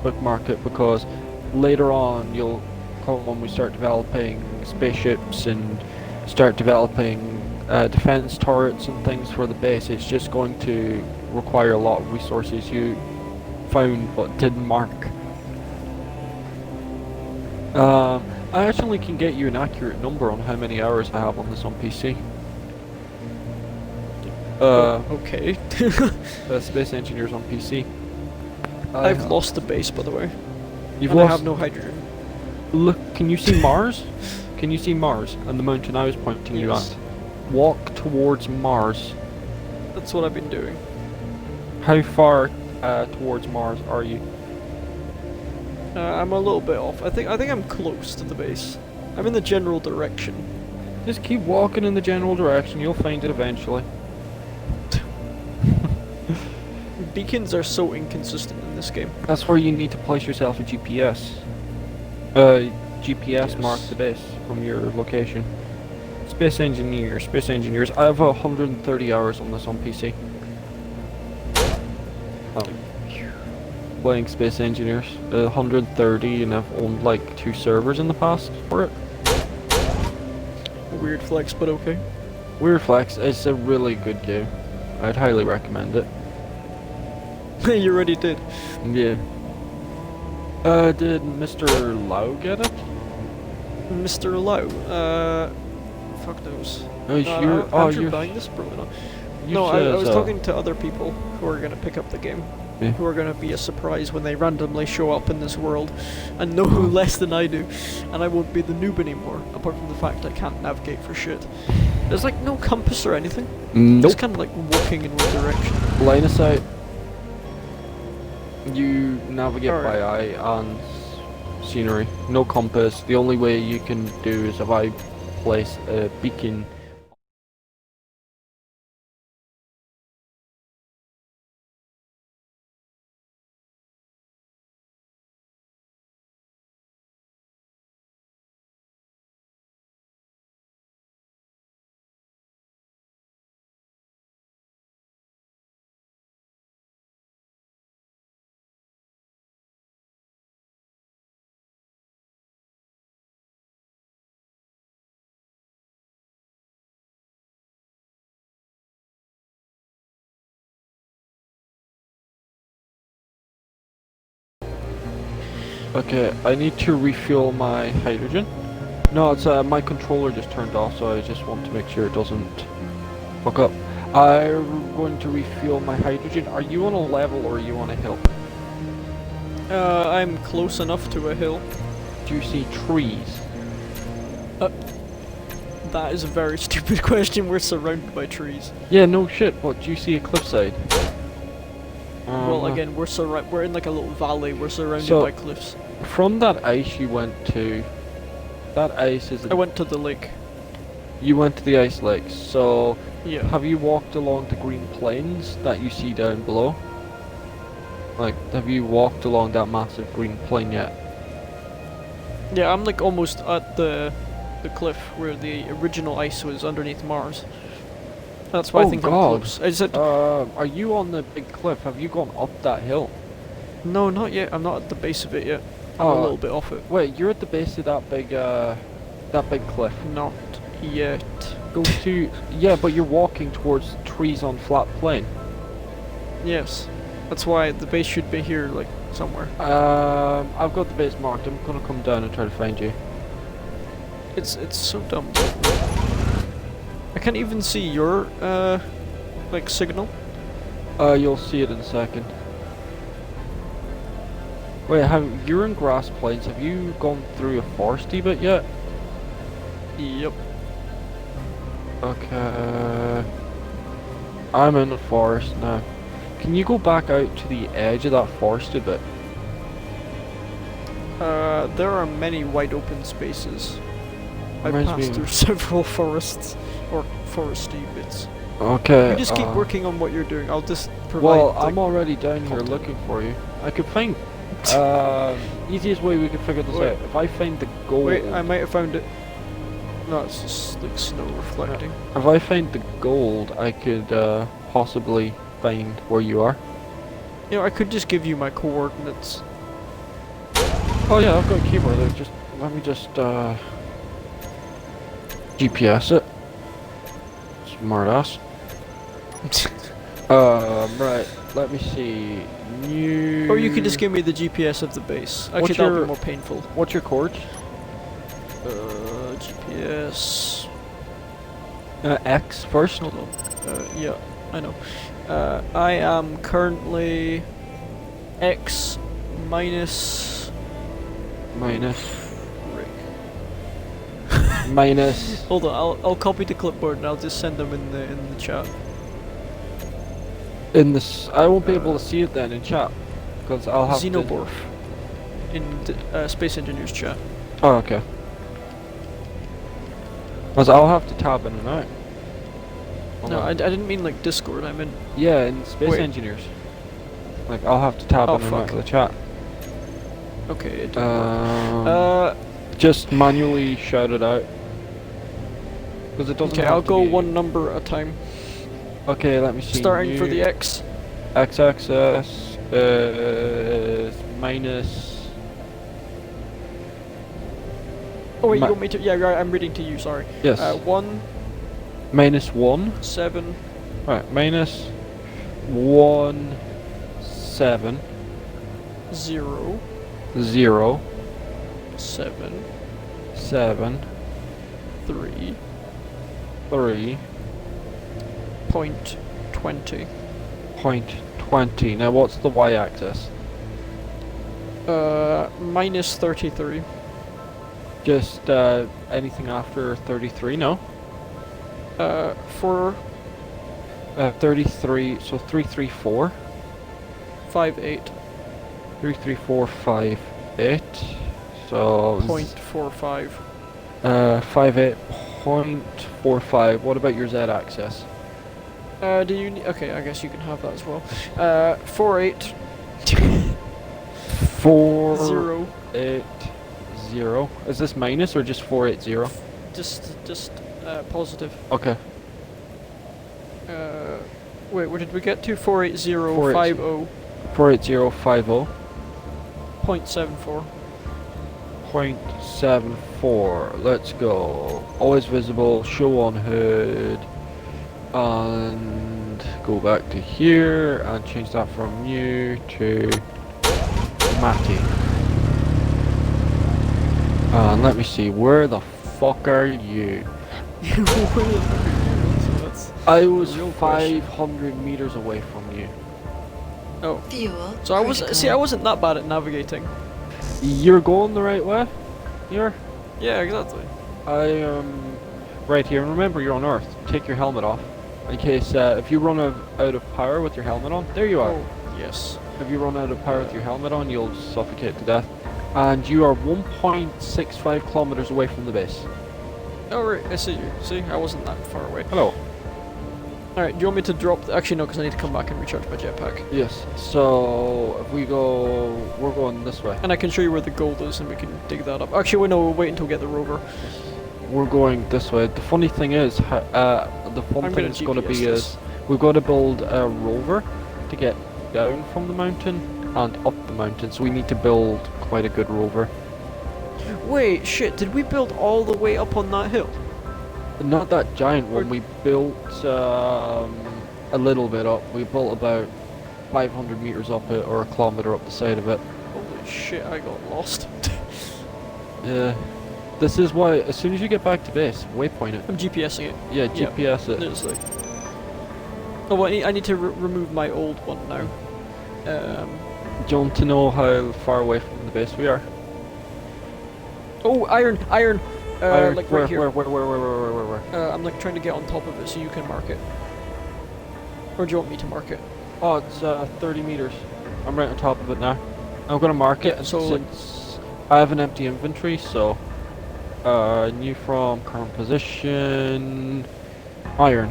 bookmark it, because later on you'll come when we start developing spaceships and start developing defense turrets and things for the base. It's just going to require a lot of resources you found but didn't mark. I actually can get you an accurate number on how many hours I have on this on PC. Okay. Space Engineers on PC. I've lost the base, by the way. You've and lost. I have no hydrogen. Look, can you see Mars? Can you see Mars and the mountain I was pointing you Yes. at? Walk towards Mars. That's what I've been doing. How far towards Mars are you? I'm a little bit off. I think I'm close to the base. I'm in the general direction. Just keep walking in the general direction. You'll find it eventually. Beacons are so inconsistent in this game. That's where you need to place yourself a GPS. GPS Yes. marks the base from your location. Space Engineers. I have 130 hours on this on PC. Playing Space Engineers. 130, and I've owned like 2 servers in the past for it. Weird flex, but okay. Weird flex. It's a really good game. I'd highly recommend it. You already did. Yeah. Did Mr. Lau get it? Mr. Lau. Fuck knows. You're buying this, probably not. You No, I was says, talking to other people who are gonna pick up the game. Yeah. Who are gonna be a surprise when they randomly show up in this world and know less than I do, and I won't be the noob anymore. Apart from the fact I can't navigate for shit. There's like no compass or anything. Nope. Just kind of like walking in one direction. Line of sight. You navigate by Alright. eye and scenery. No compass. The only way you can do is if I place a beacon. Okay, I need to refuel my hydrogen. No, it's my controller just turned off, so I just want to make sure it doesn't fuck up. I'm going to refuel my hydrogen. Are you on a level or are you on a hill? I'm close enough to a hill. Do you see trees? That is a very stupid question. We're surrounded by trees. Yeah, no shit, but do you see a cliffside? Well, again, we're in like a little valley. We're surrounded So- by cliffs. From that ice you went to, that ice is. I went to the lake. You went to the ice lake. So Yeah. have you walked along the green plains that you see down below? Like, have you walked along that massive green plain yet? Yeah, I'm like almost at the cliff where the original ice was underneath Mars. That's why I Oh think God. I'm close. I said Are you on the big cliff? Have you gone up that hill? no, not yet. I'm not at the base of it yet. I'm a little bit off it. Wait, you're at the base of that big cliff. Not yet. Go to, yeah, but you're walking towards trees on flat plain. Yes. That's why the base should be here, like somewhere. I've got the base marked. I'm gonna come down and try to find you. It's so dumb. I can't even see your like signal. You'll see it in a second. Wait, you're in grass plains. Have you gone through a foresty bit yet? Yep. Okay. I'm in the forest now. Can you go back out to the edge of that forested bit? There are many wide open spaces. I Reminds me passed of- through several forests or foresty bits. Okay. You just keep working on what you're doing. I'll just provide. Well, like, I'm already down here content. looking for you. I could find. Easiest way we could figure this Wait. out. If I find the gold. Wait, I might have found it. No, it's just like snow reflecting. If I find the gold, I could possibly find where you are. You know, I could just give you my coordinates. Oh yeah, I've got a keyboard there. Just let me just GPS it. Smart ass. Right. Let me see. New. Or you could just give me the GPS of the base. Actually, What's that'll your- be more painful. What's your coords? GPS. X first. Hold on. Yeah, I know. I am currently X minus. Minus. Frick. Minus. Hold on, I'll copy the clipboard and I'll just send them in the chat. In this, I won't be able to see it then in chat because I'll have Xenoborf in Space Engineers chat. Oh, okay. Because I'll have to tab in and out. Hold No, on. I didn't mean like Discord. I meant Yeah, in Space Wait. Engineers. Like, I'll have to tab Oh, in and out fuck. of the chat. okay. It didn't work. Just manually shout it out. Because it doesn't Okay, have I'll to go be- one number at a time. Okay, let me see. Starting for New the X. x-axis is minus. Oh wait, you Ma- want me to? Yeah, right, I'm reading to you. Sorry. Yes. 1, Minus 1. 7, Right, minus 1, 7, 0, 0, 7, 7, 3, 3, point 20. point 20. Now what's the y-axis? Minus 33. Just anything after 33, no? 4, 33, so 334. 5, 8. 33458. So Point 45. 58.45. What about your z-axis? Do you need? Okay, I guess you can have that as well. 4, 8. 480. 0. Is this minus or just 480? Just positive. Okay. Wait, what did we get to? 480, 480. 50, 48050. 0.74. 0.74. Let's go. Always visible. Show on hood. And go back to here and change that from new to Matty. And let me see. Where the fuck are you? I was real question. 500 meters away from you. Oh, Fuel. so I was. critical. See, I wasn't that bad at navigating. You're going the right way? Here? Yeah, exactly. I am right here. And remember, you're on Earth. Take your helmet off. In case, if you run out of power with your helmet on, there you are. Oh, yes. If you run out of power with your helmet on, you'll suffocate to death. And you are 1.65 kilometers away from the base. Oh right, I see you. See, I wasn't that far away. Hello. Alright, do you want me to drop? Actually, no, because I need to come back and recharge my jetpack. Yes. So if we go, we're going this way. And I can show you where the gold is, and we can dig that up. Actually, wait, no, we'll wait until we get the rover. We're going this way. The funny thing is, the fun I'm thing gonna is going to be GPS this. is we've got to build a rover to get down from the mountain and up the mountain. So we need to build quite a good rover. Wait, shit, did we build all the way up on that hill? Not that giant one. Or- We built a little bit up. We built about 500 meters up it, or a kilometer up the side of it. Holy shit, I got lost. Yeah. This is why, as soon as you get back to base, waypoint it. I'm GPSing it. Yeah, Yeah. GPS it. There's like... Oh, well, I need to remove my old one now. Do you want to know how far away from the base we are? Oh, iron! Iron, Like where, right here. where? I'm like trying to get on top of it so you can mark it. Or do you want me to mark it? Oh, it's 30 meters. I'm right on top of it now. I'm gonna mark it, Yeah, and so, like- since I have an empty inventory, so new from current position, iron.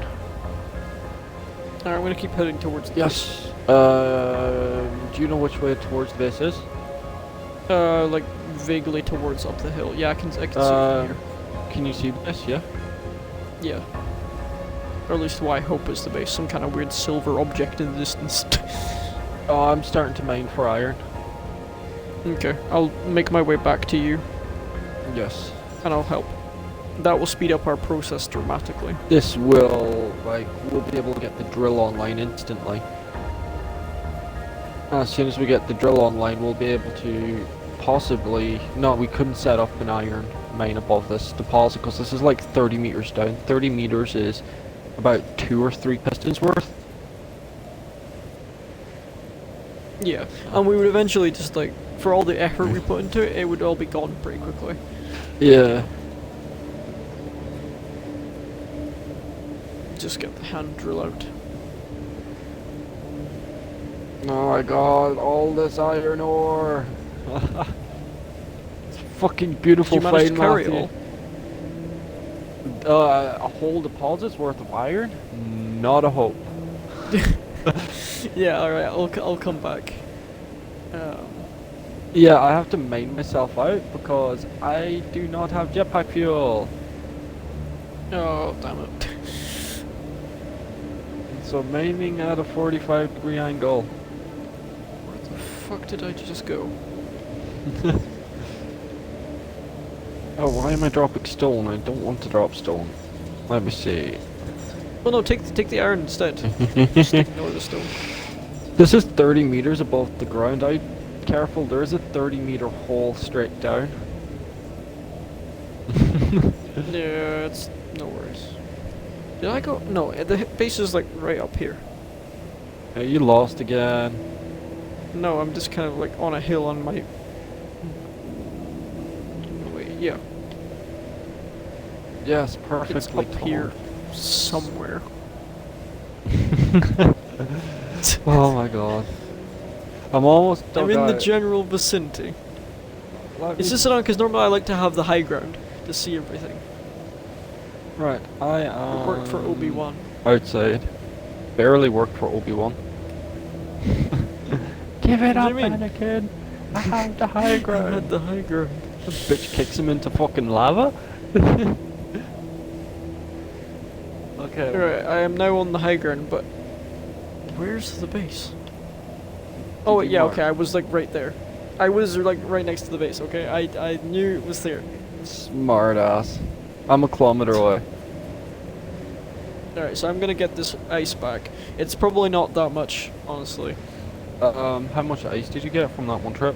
Alright, I'm gonna keep heading towards the Yes. Do you know which way towards the base is? like vaguely towards up the hill. Yeah, I can see it from here. Can you see this? Yeah. Yeah. Or at least what I hope is the base. Some kind of weird silver object in the distance. Oh, I'm starting to mine for iron. Okay, I'll make my way back to you, Yes. and I'll help. That will speed up our process dramatically. This will, like, we'll be able to get the drill online instantly. As soon as we get the drill online, we'll be able to possibly... No, we couldn't set up an iron mine above this deposit, because this is like 30 meters down. 30 meters is about 2 or 3 pistons worth. Yeah, and we would eventually just like, for all the effort we put into it, it would all be gone pretty quickly. Yeah. Just get the hand drill out. Oh my god, all this iron ore. It's fucking beautiful Did you manage to find, carry it Matthew. all? A whole deposit's worth of iron? Not a hope. Yeah, alright, I'll come back. Yeah, I have to mine myself out because I do not have jetpack fuel. Oh, damn it. So I'm aiming at a 45-degree angle. Where the fuck did I just go? Oh, why am I dropping stone? I don't want to drop stone. Let me see. Oh no, take the iron instead. Just ignore the stone. This is 30 meters above the ground. Careful, there is a 30-meter hole straight down. Yeah, it's no worries. Did I go? No, the base is like right up here. You lost again. No, I'm just kind of like on a hill on my... Wait, yeah. Yes, perfectly It's up timed. here somewhere. Oh my god. I'm almost dug I'm in the out. general vicinity. Let It's me- just annoying because normally I like to have the high ground to see everything. Right, I am... Work for Obi-Wan. outside. Barely worked for Obi-Wan. Give it What do up, you mean? Anakin! I have the high I ground! had the high ground. The bitch kicks him into fucking lava? Okay. Alright, I am now on the high ground, but... Where's the base? Oh, you yeah, mark? okay, I was like right there. I was like right next to the base, okay? I knew it was there. Smart ass. I'm a kilometer away. Alright, so I'm gonna get this ice back. It's probably not that much, honestly. How much ice did you get from that one trip?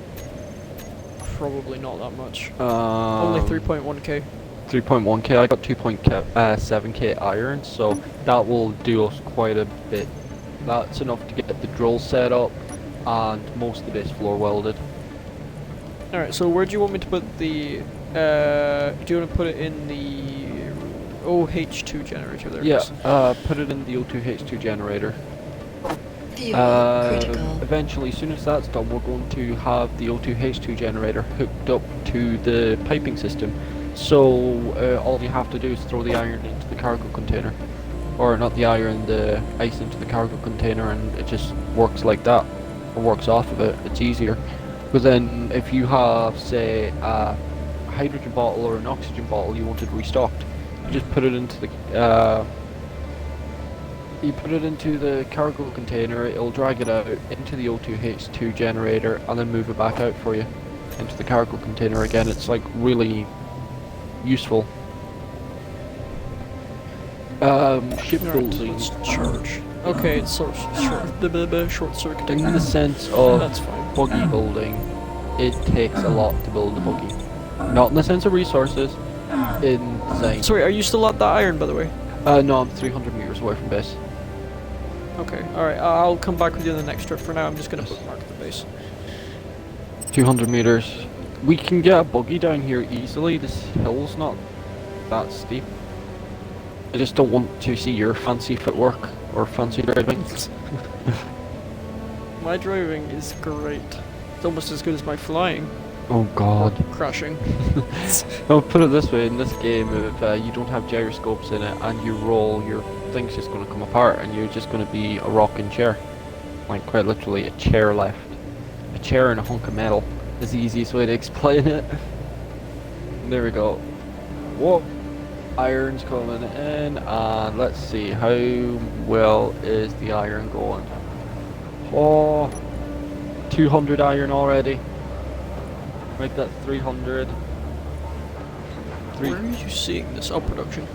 Probably not that much. Only 3.1k. 3.1k. I got 2.7k iron, so that will do us quite a bit. That's enough to get the drill set up and most of the base floor welded. Alright, so where do you want me to put the... do you want to put it in the... OH2 generator there? it Yeah, is. put it in the O2H2 generator. Fuel critical. Eventually, as soon as that's done, we're going to have the O2H2 generator hooked up to the piping system. So all you have to do is throw the iron into the cargo container. Or not the iron, the ice into the cargo container, and it just works like that. Or works off of it, it's easier. Because then if you have, say, a hydrogen bottle or an oxygen bottle you wanted restocked, you just put it into the cargo container, it'll drag it out into the O2H2 generator and then move it back out for you into the cargo container again. It's like really useful. Shipbuilding Let's charge. Okay, it's short circuiting. in the sense of That's fine. buggy building, it takes a lot to build a buggy. Not in the sense of resources, in design. Sorry, are you still at that iron, by the way? No, I'm 300 meters away from base. Okay, alright, I'll come back with you in the next trip. For now, I'm just gonna bookmark the base. 200 meters. We can get a buggy down here easily. This hill's not that steep. I just don't want to see your fancy footwork or fancy driving. My driving is great. It's almost as good as my flying. Oh god. Crashing. I'll put it this way, in this game, if you don't have gyroscopes in it and you roll, your thing's just going to come apart and you're just going to be a rocking chair. Like quite literally a chair left. A chair and a hunk of metal is the easiest way to explain it. There we go. Whoa. Iron's coming in, and let's see, how well is the iron going? Oh, 200 iron already. Make that 300. Where are you seeing this? Oh, production.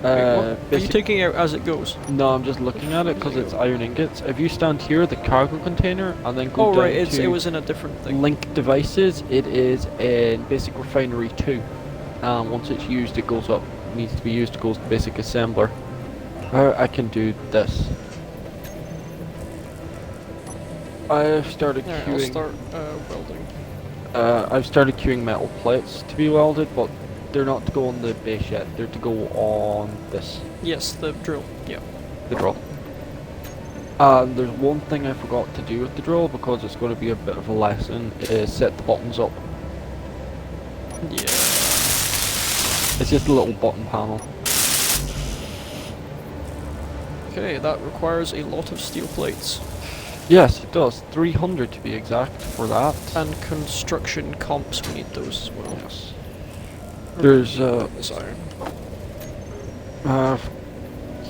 Wait, what? Are you basic- taking it out as it goes? No, I'm just looking at it because it's iron ingots. If you stand here, the cargo container, and then go Oh, down right, it to was in a different thing. link devices, it is in basic refinery 2. And once it's used, it goes up. It needs to be used, it goes to basic assembler. I can do this. I've started Alright, I'll queuing. start welding. I've started queuing metal plates to be welded, but they're not to go on the base yet. They're to go on this, Yes, the drill. Yeah. the drill. And there's one thing I forgot to do with the drill because it's going to be a bit of a lesson. Is set the buttons up. Yeah. It's just a little button panel. Okay, that requires a lot of steel plates. Yes, it does. 300 to be exact for that. And construction comps, we need those as well. Yes. There's This iron. I've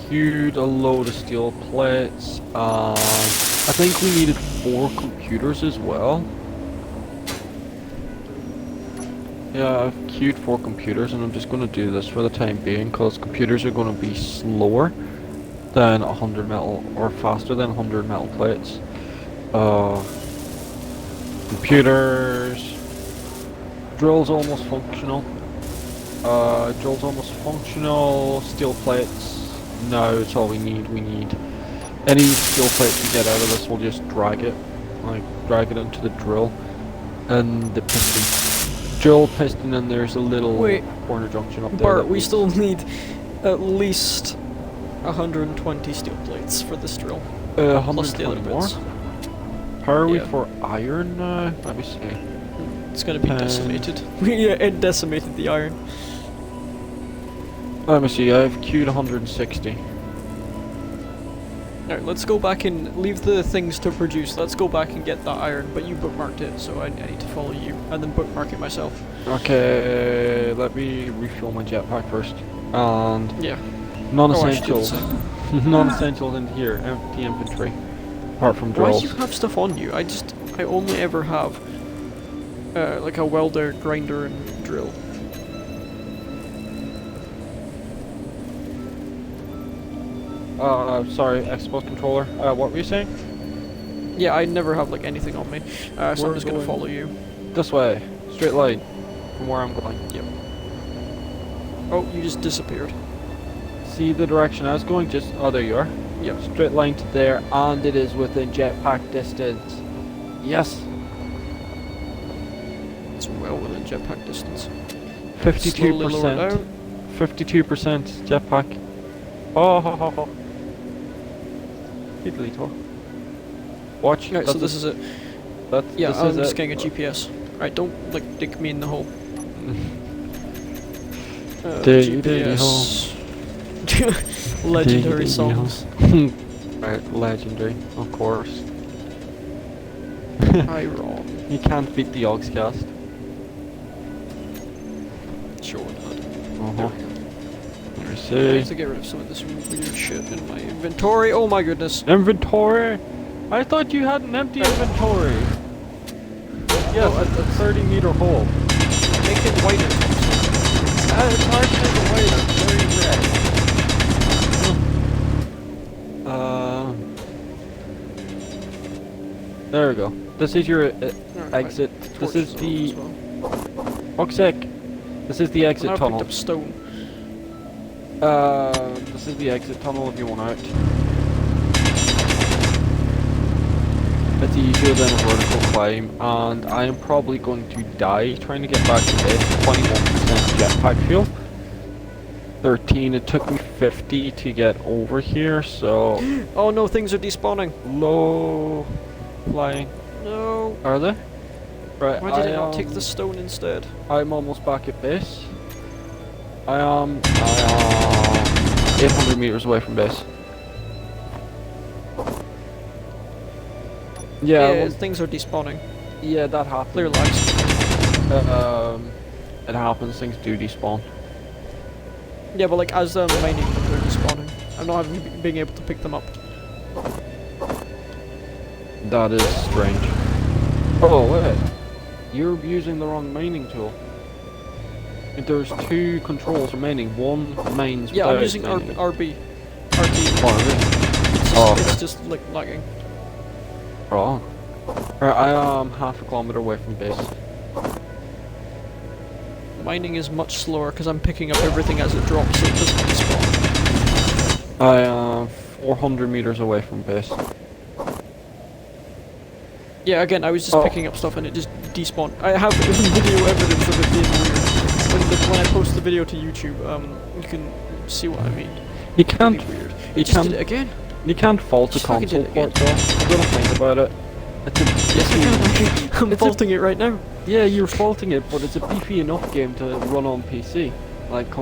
queued a load of steel plates. I think we needed 4 computers as well. Yeah, I've queued 4 computers, and I'm just going to do this for the time being because computers are going to be slower than 100 metal, or faster than 100 metal plates. Computers. Drill's almost functional. Drill's almost functional. Steel plates. No, it's all we need. We need any steel plate we get out of this. We'll just drag it, like drag it into the drill and the piston. Drill, piston, and there's a little corner junction up there. Bart, we still need at least 120 steel plates for this drill. 120 more. How are we for iron now? Let me see. It's gonna be decimated. Yeah, it decimated the iron. Let me see, I've queued 160. Alright, let's go back and leave the things to produce. Let's go back and get that iron, but you bookmarked it, so I need to follow you, and then bookmark it myself. Okay, let me refuel my jetpack first. And yeah, non-essentials. Non-essentials in here, empty inventory. Apart from drills. Why do you have stuff on you? I only ever have like a welder, grinder, and drill. Sorry, Xbox controller. What were you saying? Yeah, I never have like anything on me, so I'm just gonna follow you. This way, straight line, from where I'm going. Yep. Oh, you just disappeared. See the direction I was going? Oh, there you are. Yep. Straight line to there, and it is within jetpack distance. Yes. It's well within jetpack distance. 52%. 52% jetpack. Oh, ho, ho, ho. Watch. Right, so this is it. Yeah, I'm just getting a GPS. Right, don't like dig me in the hole. GPS. Legendary songs. Right, legendary, of course. Iron. You can't beat the Ogscast. Sure not. Let me I see. need to get rid of some of this weird shit in my inventory. Oh my goodness. Inventory? I thought you had an empty inventory. Yes, a 30-meter hole. Make it whiter. It's hard to make it whiter. It's very red. There we go. This is your exit. This is the... Oxec. This is the exit tunnel. I picked up stone. This is the exit tunnel if you want out. It's easier than a vertical climb, and I am probably going to die trying to get back to base. 21% jetpack fuel. 13. It took me 50 to get over here, so... Oh no, things are despawning. Low flying. No. Are they? Right. Why did I not take the stone instead? I'm almost back at base. I am 800 meters away from base. Yeah, things are despawning. Yeah, that happens. Clear lags. It happens. Things do despawn. Yeah, but like as mining, they're despawning. I'm not being able to pick them up. That is strange. Oh wait, you're using the wrong mining tool. There's 2 controls for mining. One mines. Yeah, I'm using mining. RB. It's just like lagging. Wrong. Right, I am half a kilometer away from base. Mining is much slower because I'm picking up everything as it drops, so it doesn't despawn. I am 400 meters away from base. Yeah, again, I was just picking up stuff and it just despawned. I have video evidence of it being weird. When I post the video to YouTube, you can see what I mean. You can't. Really weird. You just can't. did it again. You can't fault the console port though. I'm gonna think about it. Yes, I can. I'm faulting it right now. Yeah, you're faulting it, but it's a beefy enough game to run on PC. Like,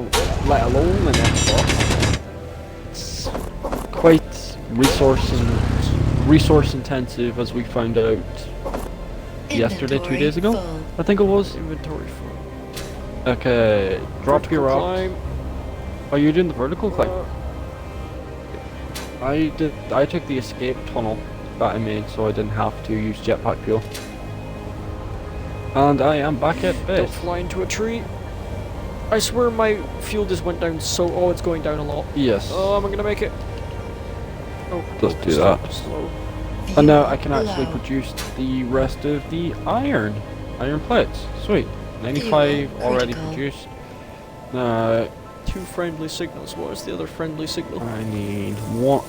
let alone an Xbox. It's quite resource intensive, as we found out yesterday, 2 days ago. I think it was. Inventory full. Okay, drop your rocks. Climb. Oh, you're doing the vertical climb? I took the escape tunnel that I made, so I didn't have to use jetpack fuel. And I am back at base. Don't fly into a tree. I swear my fuel just went down so... Oh, it's going down a lot. Yes. Oh, am I gonna make it? Oh, Let's do that. Slow. And now I can actually produce the rest of the iron plates. Sweet. 95 already produced. Now 2 friendly signals. What is the other friendly signal? I need one.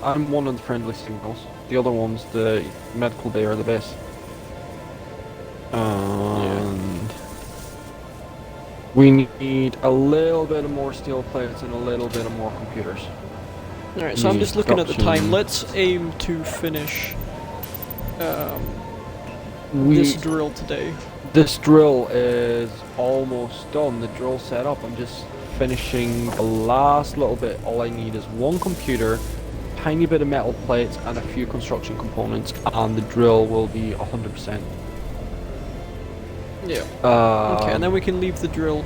I'm one of the friendly signals. The other one's the medical bay or the base. And we need a little bit of more steel plates and a little bit of more computers. Alright, so I'm just looking at the time. Let's aim to finish this drill today. This drill is almost done. The drill set up. I'm just finishing the last little bit. All I need is one computer, tiny bit of metal plates, and a few construction components, and the drill will be 100%. Yeah. Okay, and then we can leave the drill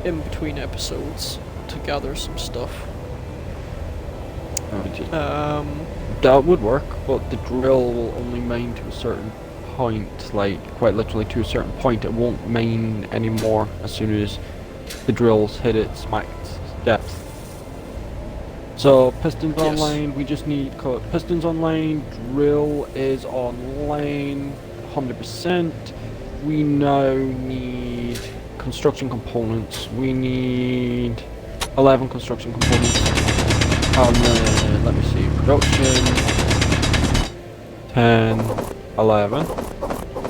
in between episodes to gather some stuff. That would work, but the drill will only mine to a certain point, like quite literally to a certain point. It won't mine anymore as soon as the drills hit its max depth. So pistons online, we just need pistons online, drill is online 100%. We now need construction components. We need 11 construction components. And then, let me see, production, 10, 11,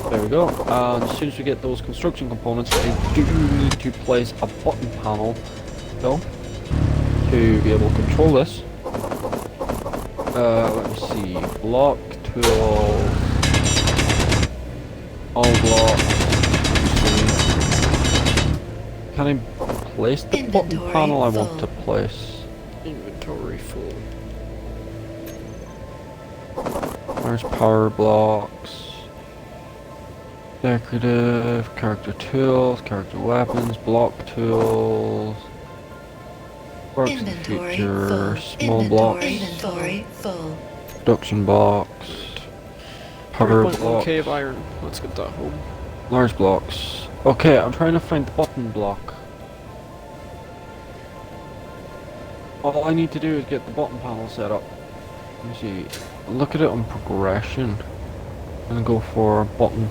there we go. And as soon as we get those construction components, I do need to place a button panel, though, to be able to control this. Let me see, block, tools, all blocks, can I place the button panel I want to place? Inventory full. There's power blocks, decorative, character tools, character weapons, block tools, works in the future, small blocks, production blocks, power blocks, 3.1k of iron. Let's get that home. Large blocks. Okay, I'm trying to find the button block. All I need to do is get the button panel set up. Let me see. Look at it on progression. I'm gonna go for button.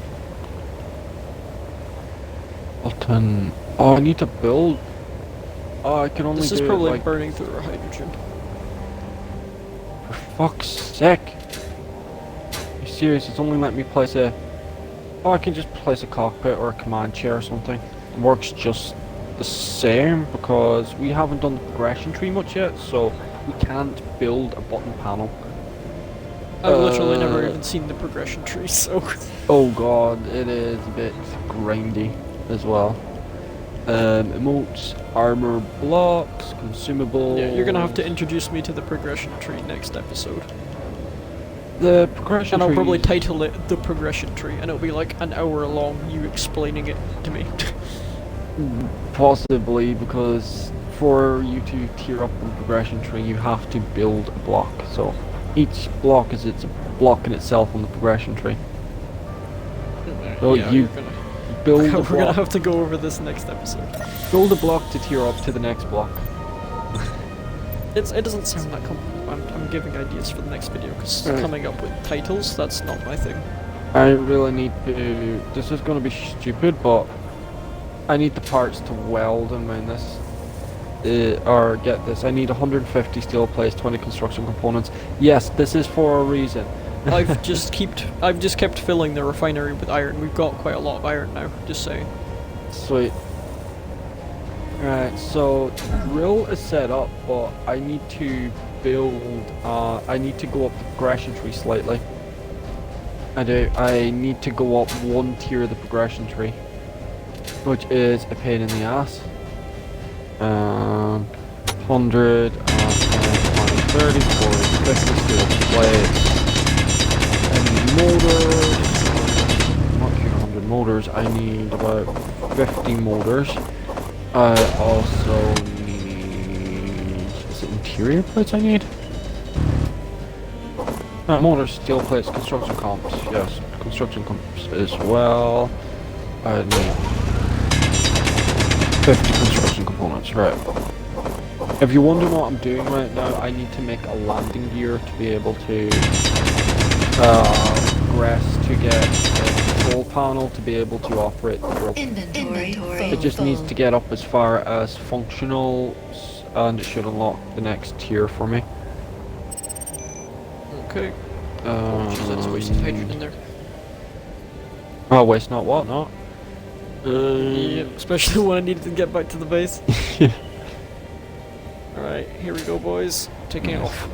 Button. Oh, I need to build. Oh, I can only do this is probably like, burning through our hydrogen. for fuck's sake. Are you serious? It's only letting me place a... Oh, I can just place a cockpit or a command chair or something. It works just the same because we haven't done the progression tree much yet, so we can't build a button panel. I've literally never even seen the progression tree, so... Oh god, it is a bit grindy as well. Emotes, armor blocks, consumables... Yeah, you're gonna have to introduce me to the progression tree next episode. The progression And I'll tree... probably title it The Progression Tree, and it'll be like an hour long, you explaining it to me. Possibly, because for you to tier up the progression tree, you have to build a block. So each block is its block in itself on the progression tree. So yeah, you build a block. We're gonna have to go over this next episode. Build a block to tier up to the next block. It doesn't sound that complicated. I'm giving ideas for the next video, because coming up with titles, that's not my thing. I really need to... This is going to be stupid, but I need the parts to weld and mine this. Or get this, I need 150 steel plates, 20 construction components. Yes, this is for a reason. I've just kept filling the refinery with iron. We've got quite a lot of iron now, just saying. Sweet. Alright, so drill is set up, but I need to build, I need to go up the progression tree slightly. I need to go up one tier of the progression tree, which is a pain in the ass. 100, 20, 30, 40, 50 steel plates. And motors, not 100 motors, I need about 50 motors. I also need interior plates I need? Motors, steel plates, construction comps. Yes, construction comps as well. I need 50 construction components, right. If you're wondering what I'm doing right now, I need to make a landing gear to be able to rest to get the control panel to be able to operate the drill. Inventory. It just needs to get up as far as functional, and it should unlock the next tier for me. Okay. That's wasting hydrogen in there. Oh, waste not what? Not? Yeah, especially when I needed to get back to the base. Alright, here we go, boys. Taking off.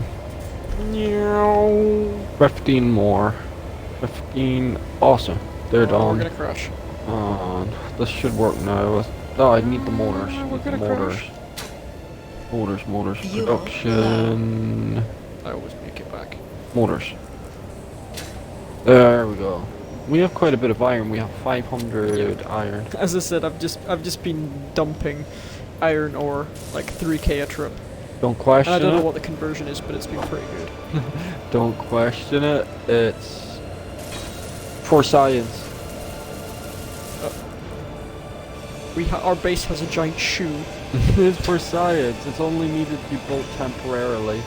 15 more. 15. Awesome. They're done. We're gonna crash. This should work now. Oh, I need the motors. We're gonna motors. crash. Motors. Fuel Production. I always make it back. Motors. There we go. We have quite a bit of iron. We have 500 iron. As I said, I've just been dumping iron ore like 3k a trip. Don't question And I don't know it. what the conversion is, but it's been pretty good. Don't question it. It's for science. Our base has a giant shoe. It's for science. It's only needed to be built temporarily.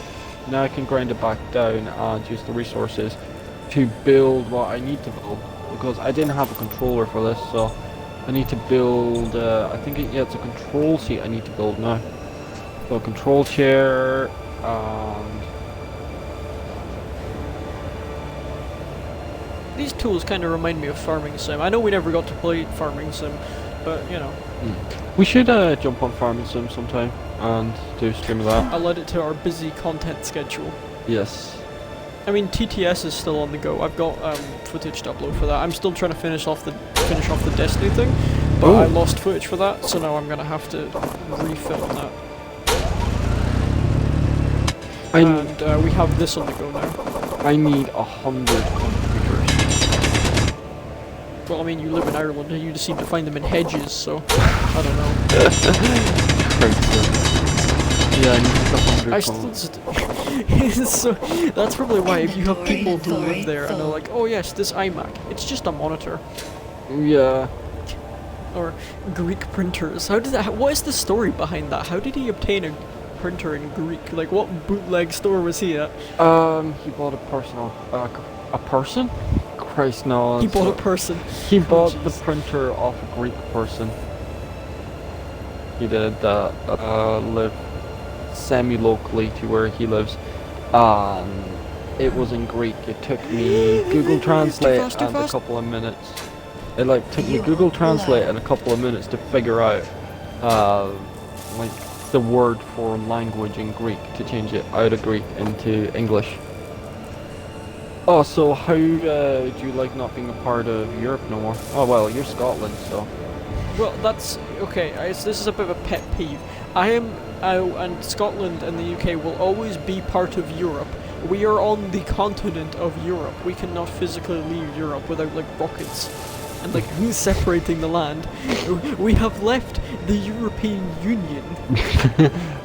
Now I can grind it back down and use the resources to build what I need to build, because I didn't have a controller for this, so I need to build, I think it's a control seat I need to build now. So a control chair, and These tools kind of remind me of Farming Sim. I know we never got to play Farming Sim, but you know. we should jump on Farming Sim sometime and do a stream of that. I'll add it to our busy content schedule. Yes. I mean, TTS is still on the go. I've got footage to upload for that. I'm still trying to finish off the Destiny thing, but I lost footage for that, so now I'm gonna have to refilm that. And we have this on the go now. I need 100 computers. Well, I mean, you live in Ireland, and you just seem to find them in hedges, so I don't know. Yeah, I need 100 so that's probably why if you have people who live there and they're like, oh yes, this iMac, it's just a monitor. Yeah. Or Greek printers. How did that? What is the story behind that? How did he obtain a printer in Greek? Like, what bootleg store was he at? He bought a person? Christ, no. He bought a person. He bought the printer off a Greek person. He did that. Live semi-locally to where he lives. It was in Greek. It took me Google Translate and a couple of minutes. It took me Google Translate and a couple of minutes to figure out like the word for language in Greek to change it out of Greek into English. Oh, so how do you like not being a part of Europe no more? Oh well, you're Scotland, so. Well, that's okay. This is a bit of a pet peeve. And Scotland and the UK will always be part of Europe. We are on the continent of Europe. We cannot physically leave Europe without rockets and separating the land. We have left the European Union.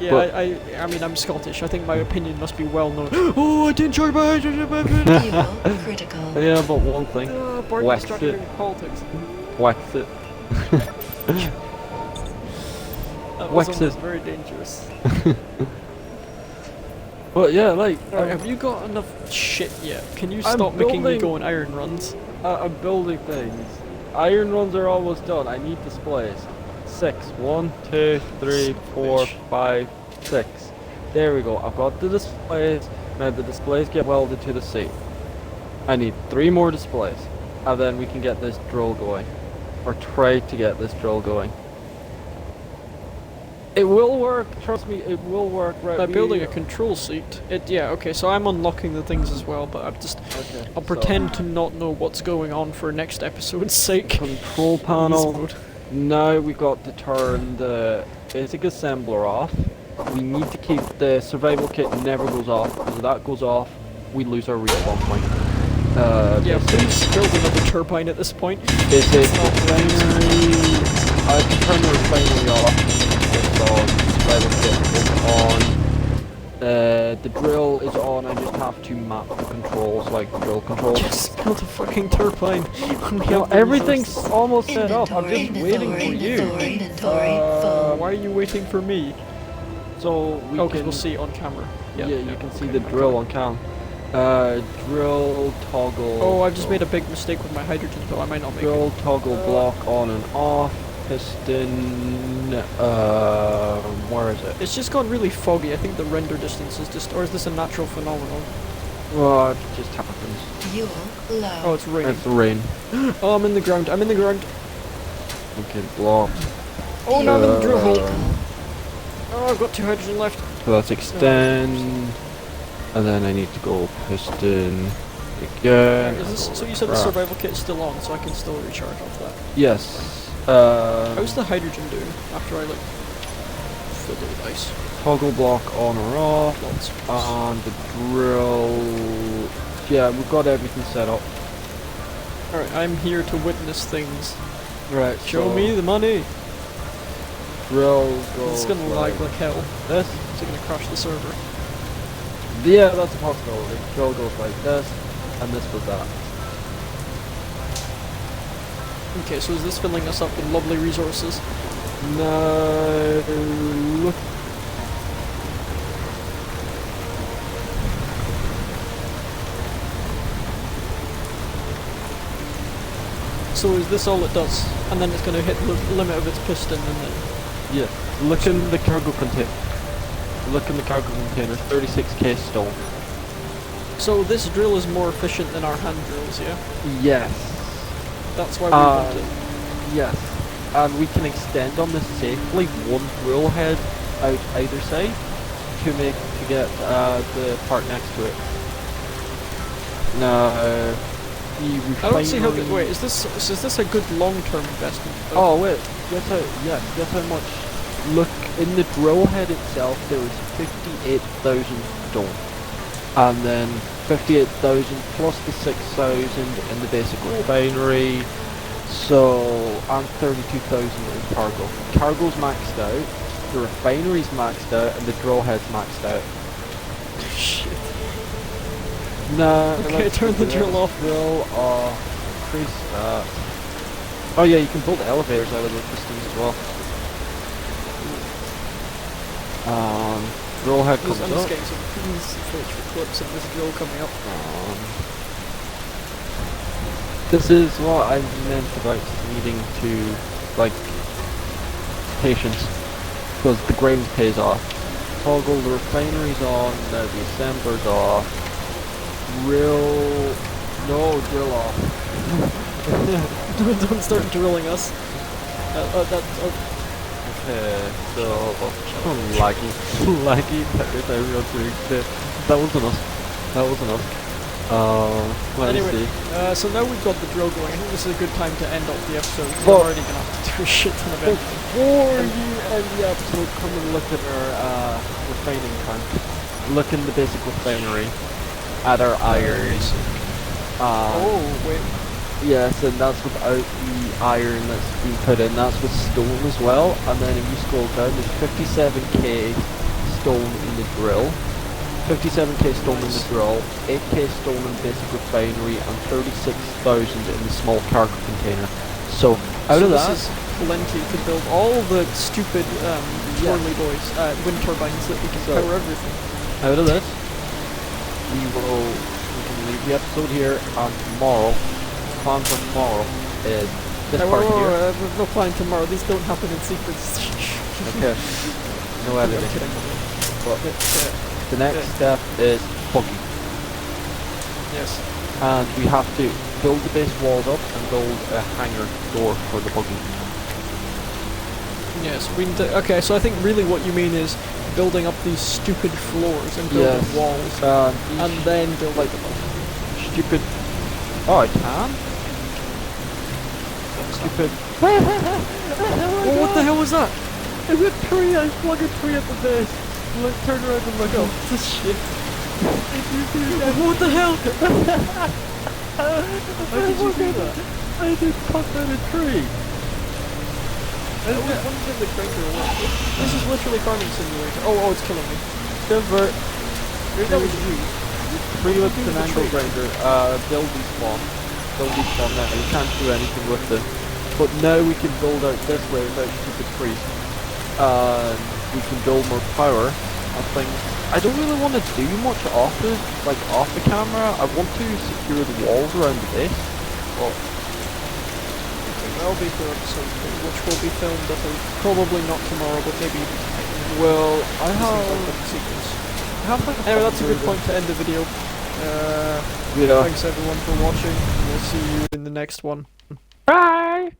Yeah, I mean, I'm Scottish. I think my opinion must be well known. Oh, I didn't charge my critical. Yeah, but one thing. Bart started doing politics. Wax it. That was almost very dangerous. Well, yeah, have you got enough shit yet? Can you stop making me go on iron runs? I'm building things. Iron runs are almost done. I need displays. 6. 1, 2, 3, 4, 5, 6. There we go. I've got the displays. Now the displays get welded to the seat. I need 3 more displays. And then we can get this drill going. Or try to get this drill going. It will work, trust me, it will work. Right, by building a control seat. Yeah, okay, so I'm unlocking the things as well, but I'll pretend to not know what's going on for next episode's sake. Control panel. Now we got to turn the basic assembler off. We need to keep the survival kit never goes off, because if that goes off, we lose our respawn point. Yeah, please build another turbine at this point. Basic refinery. I can turn the refinery off. On survival kit is on. The drill is on. I just have to map the controls, like drill controls. Just build a fucking turbine. When we have the Everything's resources. almost set up. I'm just Inventory, waiting for you. inventory, full. Why are you waiting for me? So we Oh, 'cause can we'll see it on camera. Yeah, you can see okay, the I drill got it. on cam. Drill toggle. Oh, I've just made a big mistake with my hydrogen, though. I might not make drill it. toggle block on and off. Piston. Where is it? It's just gone really foggy. I think the render distance is just, or is this a natural phenomenon? Well, it just happens. Fuel low. Oh, it's raining. It's the rain. Oh, I'm in the ground. I'm in the ground. Okay, block. Oh, no, I'm in the drill hole. Critical. Oh, I've got 2 hydrogen left. So let's extend. And then I need to go piston again. Is this, so you said the survival kit is still on, so I can still recharge off that. Yes. How's the hydrogen doing after I like filled it with ice? Toggle block on or off. Lots. And the drill. Yeah, we've got everything set up. Alright, I'm here to witness things. Right. Show me the money. Drill goes. It's gonna lag like hell. this. It's gonna crash the server. Yeah, that's a possibility. Drill goes like this, and this was that. Okay, so is this filling us up with lovely resources? No, look. So is this all it does? And then it's gonna hit the limit of its piston and then... Yeah, look in the cargo container. Look in the cargo container. 36k stone. So this drill is more efficient than our hand drills, yeah? Yes. That's why we want it. Yes. And we can extend on this safely one drill head out either side to get the part next to it. Now, the I don't see how refinery- wait, is this a good long-term investment? Oh wait, guess how much? Look, in the drill head itself there is 58,000 stone. And then 58,000 plus the 6,000 in the basic refinery. So, and 32,000 in cargo. Cargo's maxed out, the refinery's maxed out, and the drill head's maxed out. Shit. No, Okay, turn the drill off. Drill off. Increase that. Oh yeah, you can build elevators out of the pistons as well. Drill head comes I'm just up. getting some footage for clips of this drill coming up. This is what I meant about needing to, like, patience, because the grains pays off. Toggle the refinery's on, now the assembler's off. Drill off. Don't start drilling us. Okay, so laggy, everyone's doing shit. That was enough. Let me Anyway, see. so now we've got the drill going. I think this is a good time to end off the episode. 'Cause Well- I'm already gonna have to do a shit ton of editing. Before you end the episode, come and look at our refining tank. Look in the basic refinery at our irons. Oh wait. Yes, and that's without the iron that's been put in. That's with stone as well. And then if you scroll down, there's 57k stone in the drill. 57k stone in the drill, 8k stone in basic refinery, and 36,000 in the small cargo container. So out of that, this is plenty to build all the stupid twirly boys, wind turbines that we can So- power everything. out of this, we can leave the episode here, and tomorrow, plan for tomorrow is this Wait, part wait, here. wait, wait, no plan tomorrow. These don't happen in sequence. Okay, no I'm editing. kidding. But Yeah, the next step is buggy. yes. And we have to build the base walls up and build a hangar door for the buggy. Yes, we need to, okay, so I think really what you mean is building up these stupid floors and building Yes. walls, and then build like stupid. Oh, I can? Stupid. Oh, what the hell was that? Is it tree? I plug a tree at the base. Let's turn around and look up. This shit. What the hell? How did you do that? I just cut down a tree. This is literally farming simulator. Oh, it's killing me. Convert. Maybe that was you. Prelapse and angle grinder, build despawn. Build despawn now, you can't do anything with them. But now we can build out this way without stupid priest. And we can build more power and things. I don't really want to do much off the camera. I want to secure the walls around the base. Well, That'll be for episode 2, which will be filmed, I think. Probably not tomorrow, but maybe... well, I have like anyway, that's a good point to end the video. yeah. Thanks everyone for watching. We'll see you in the next one. Bye!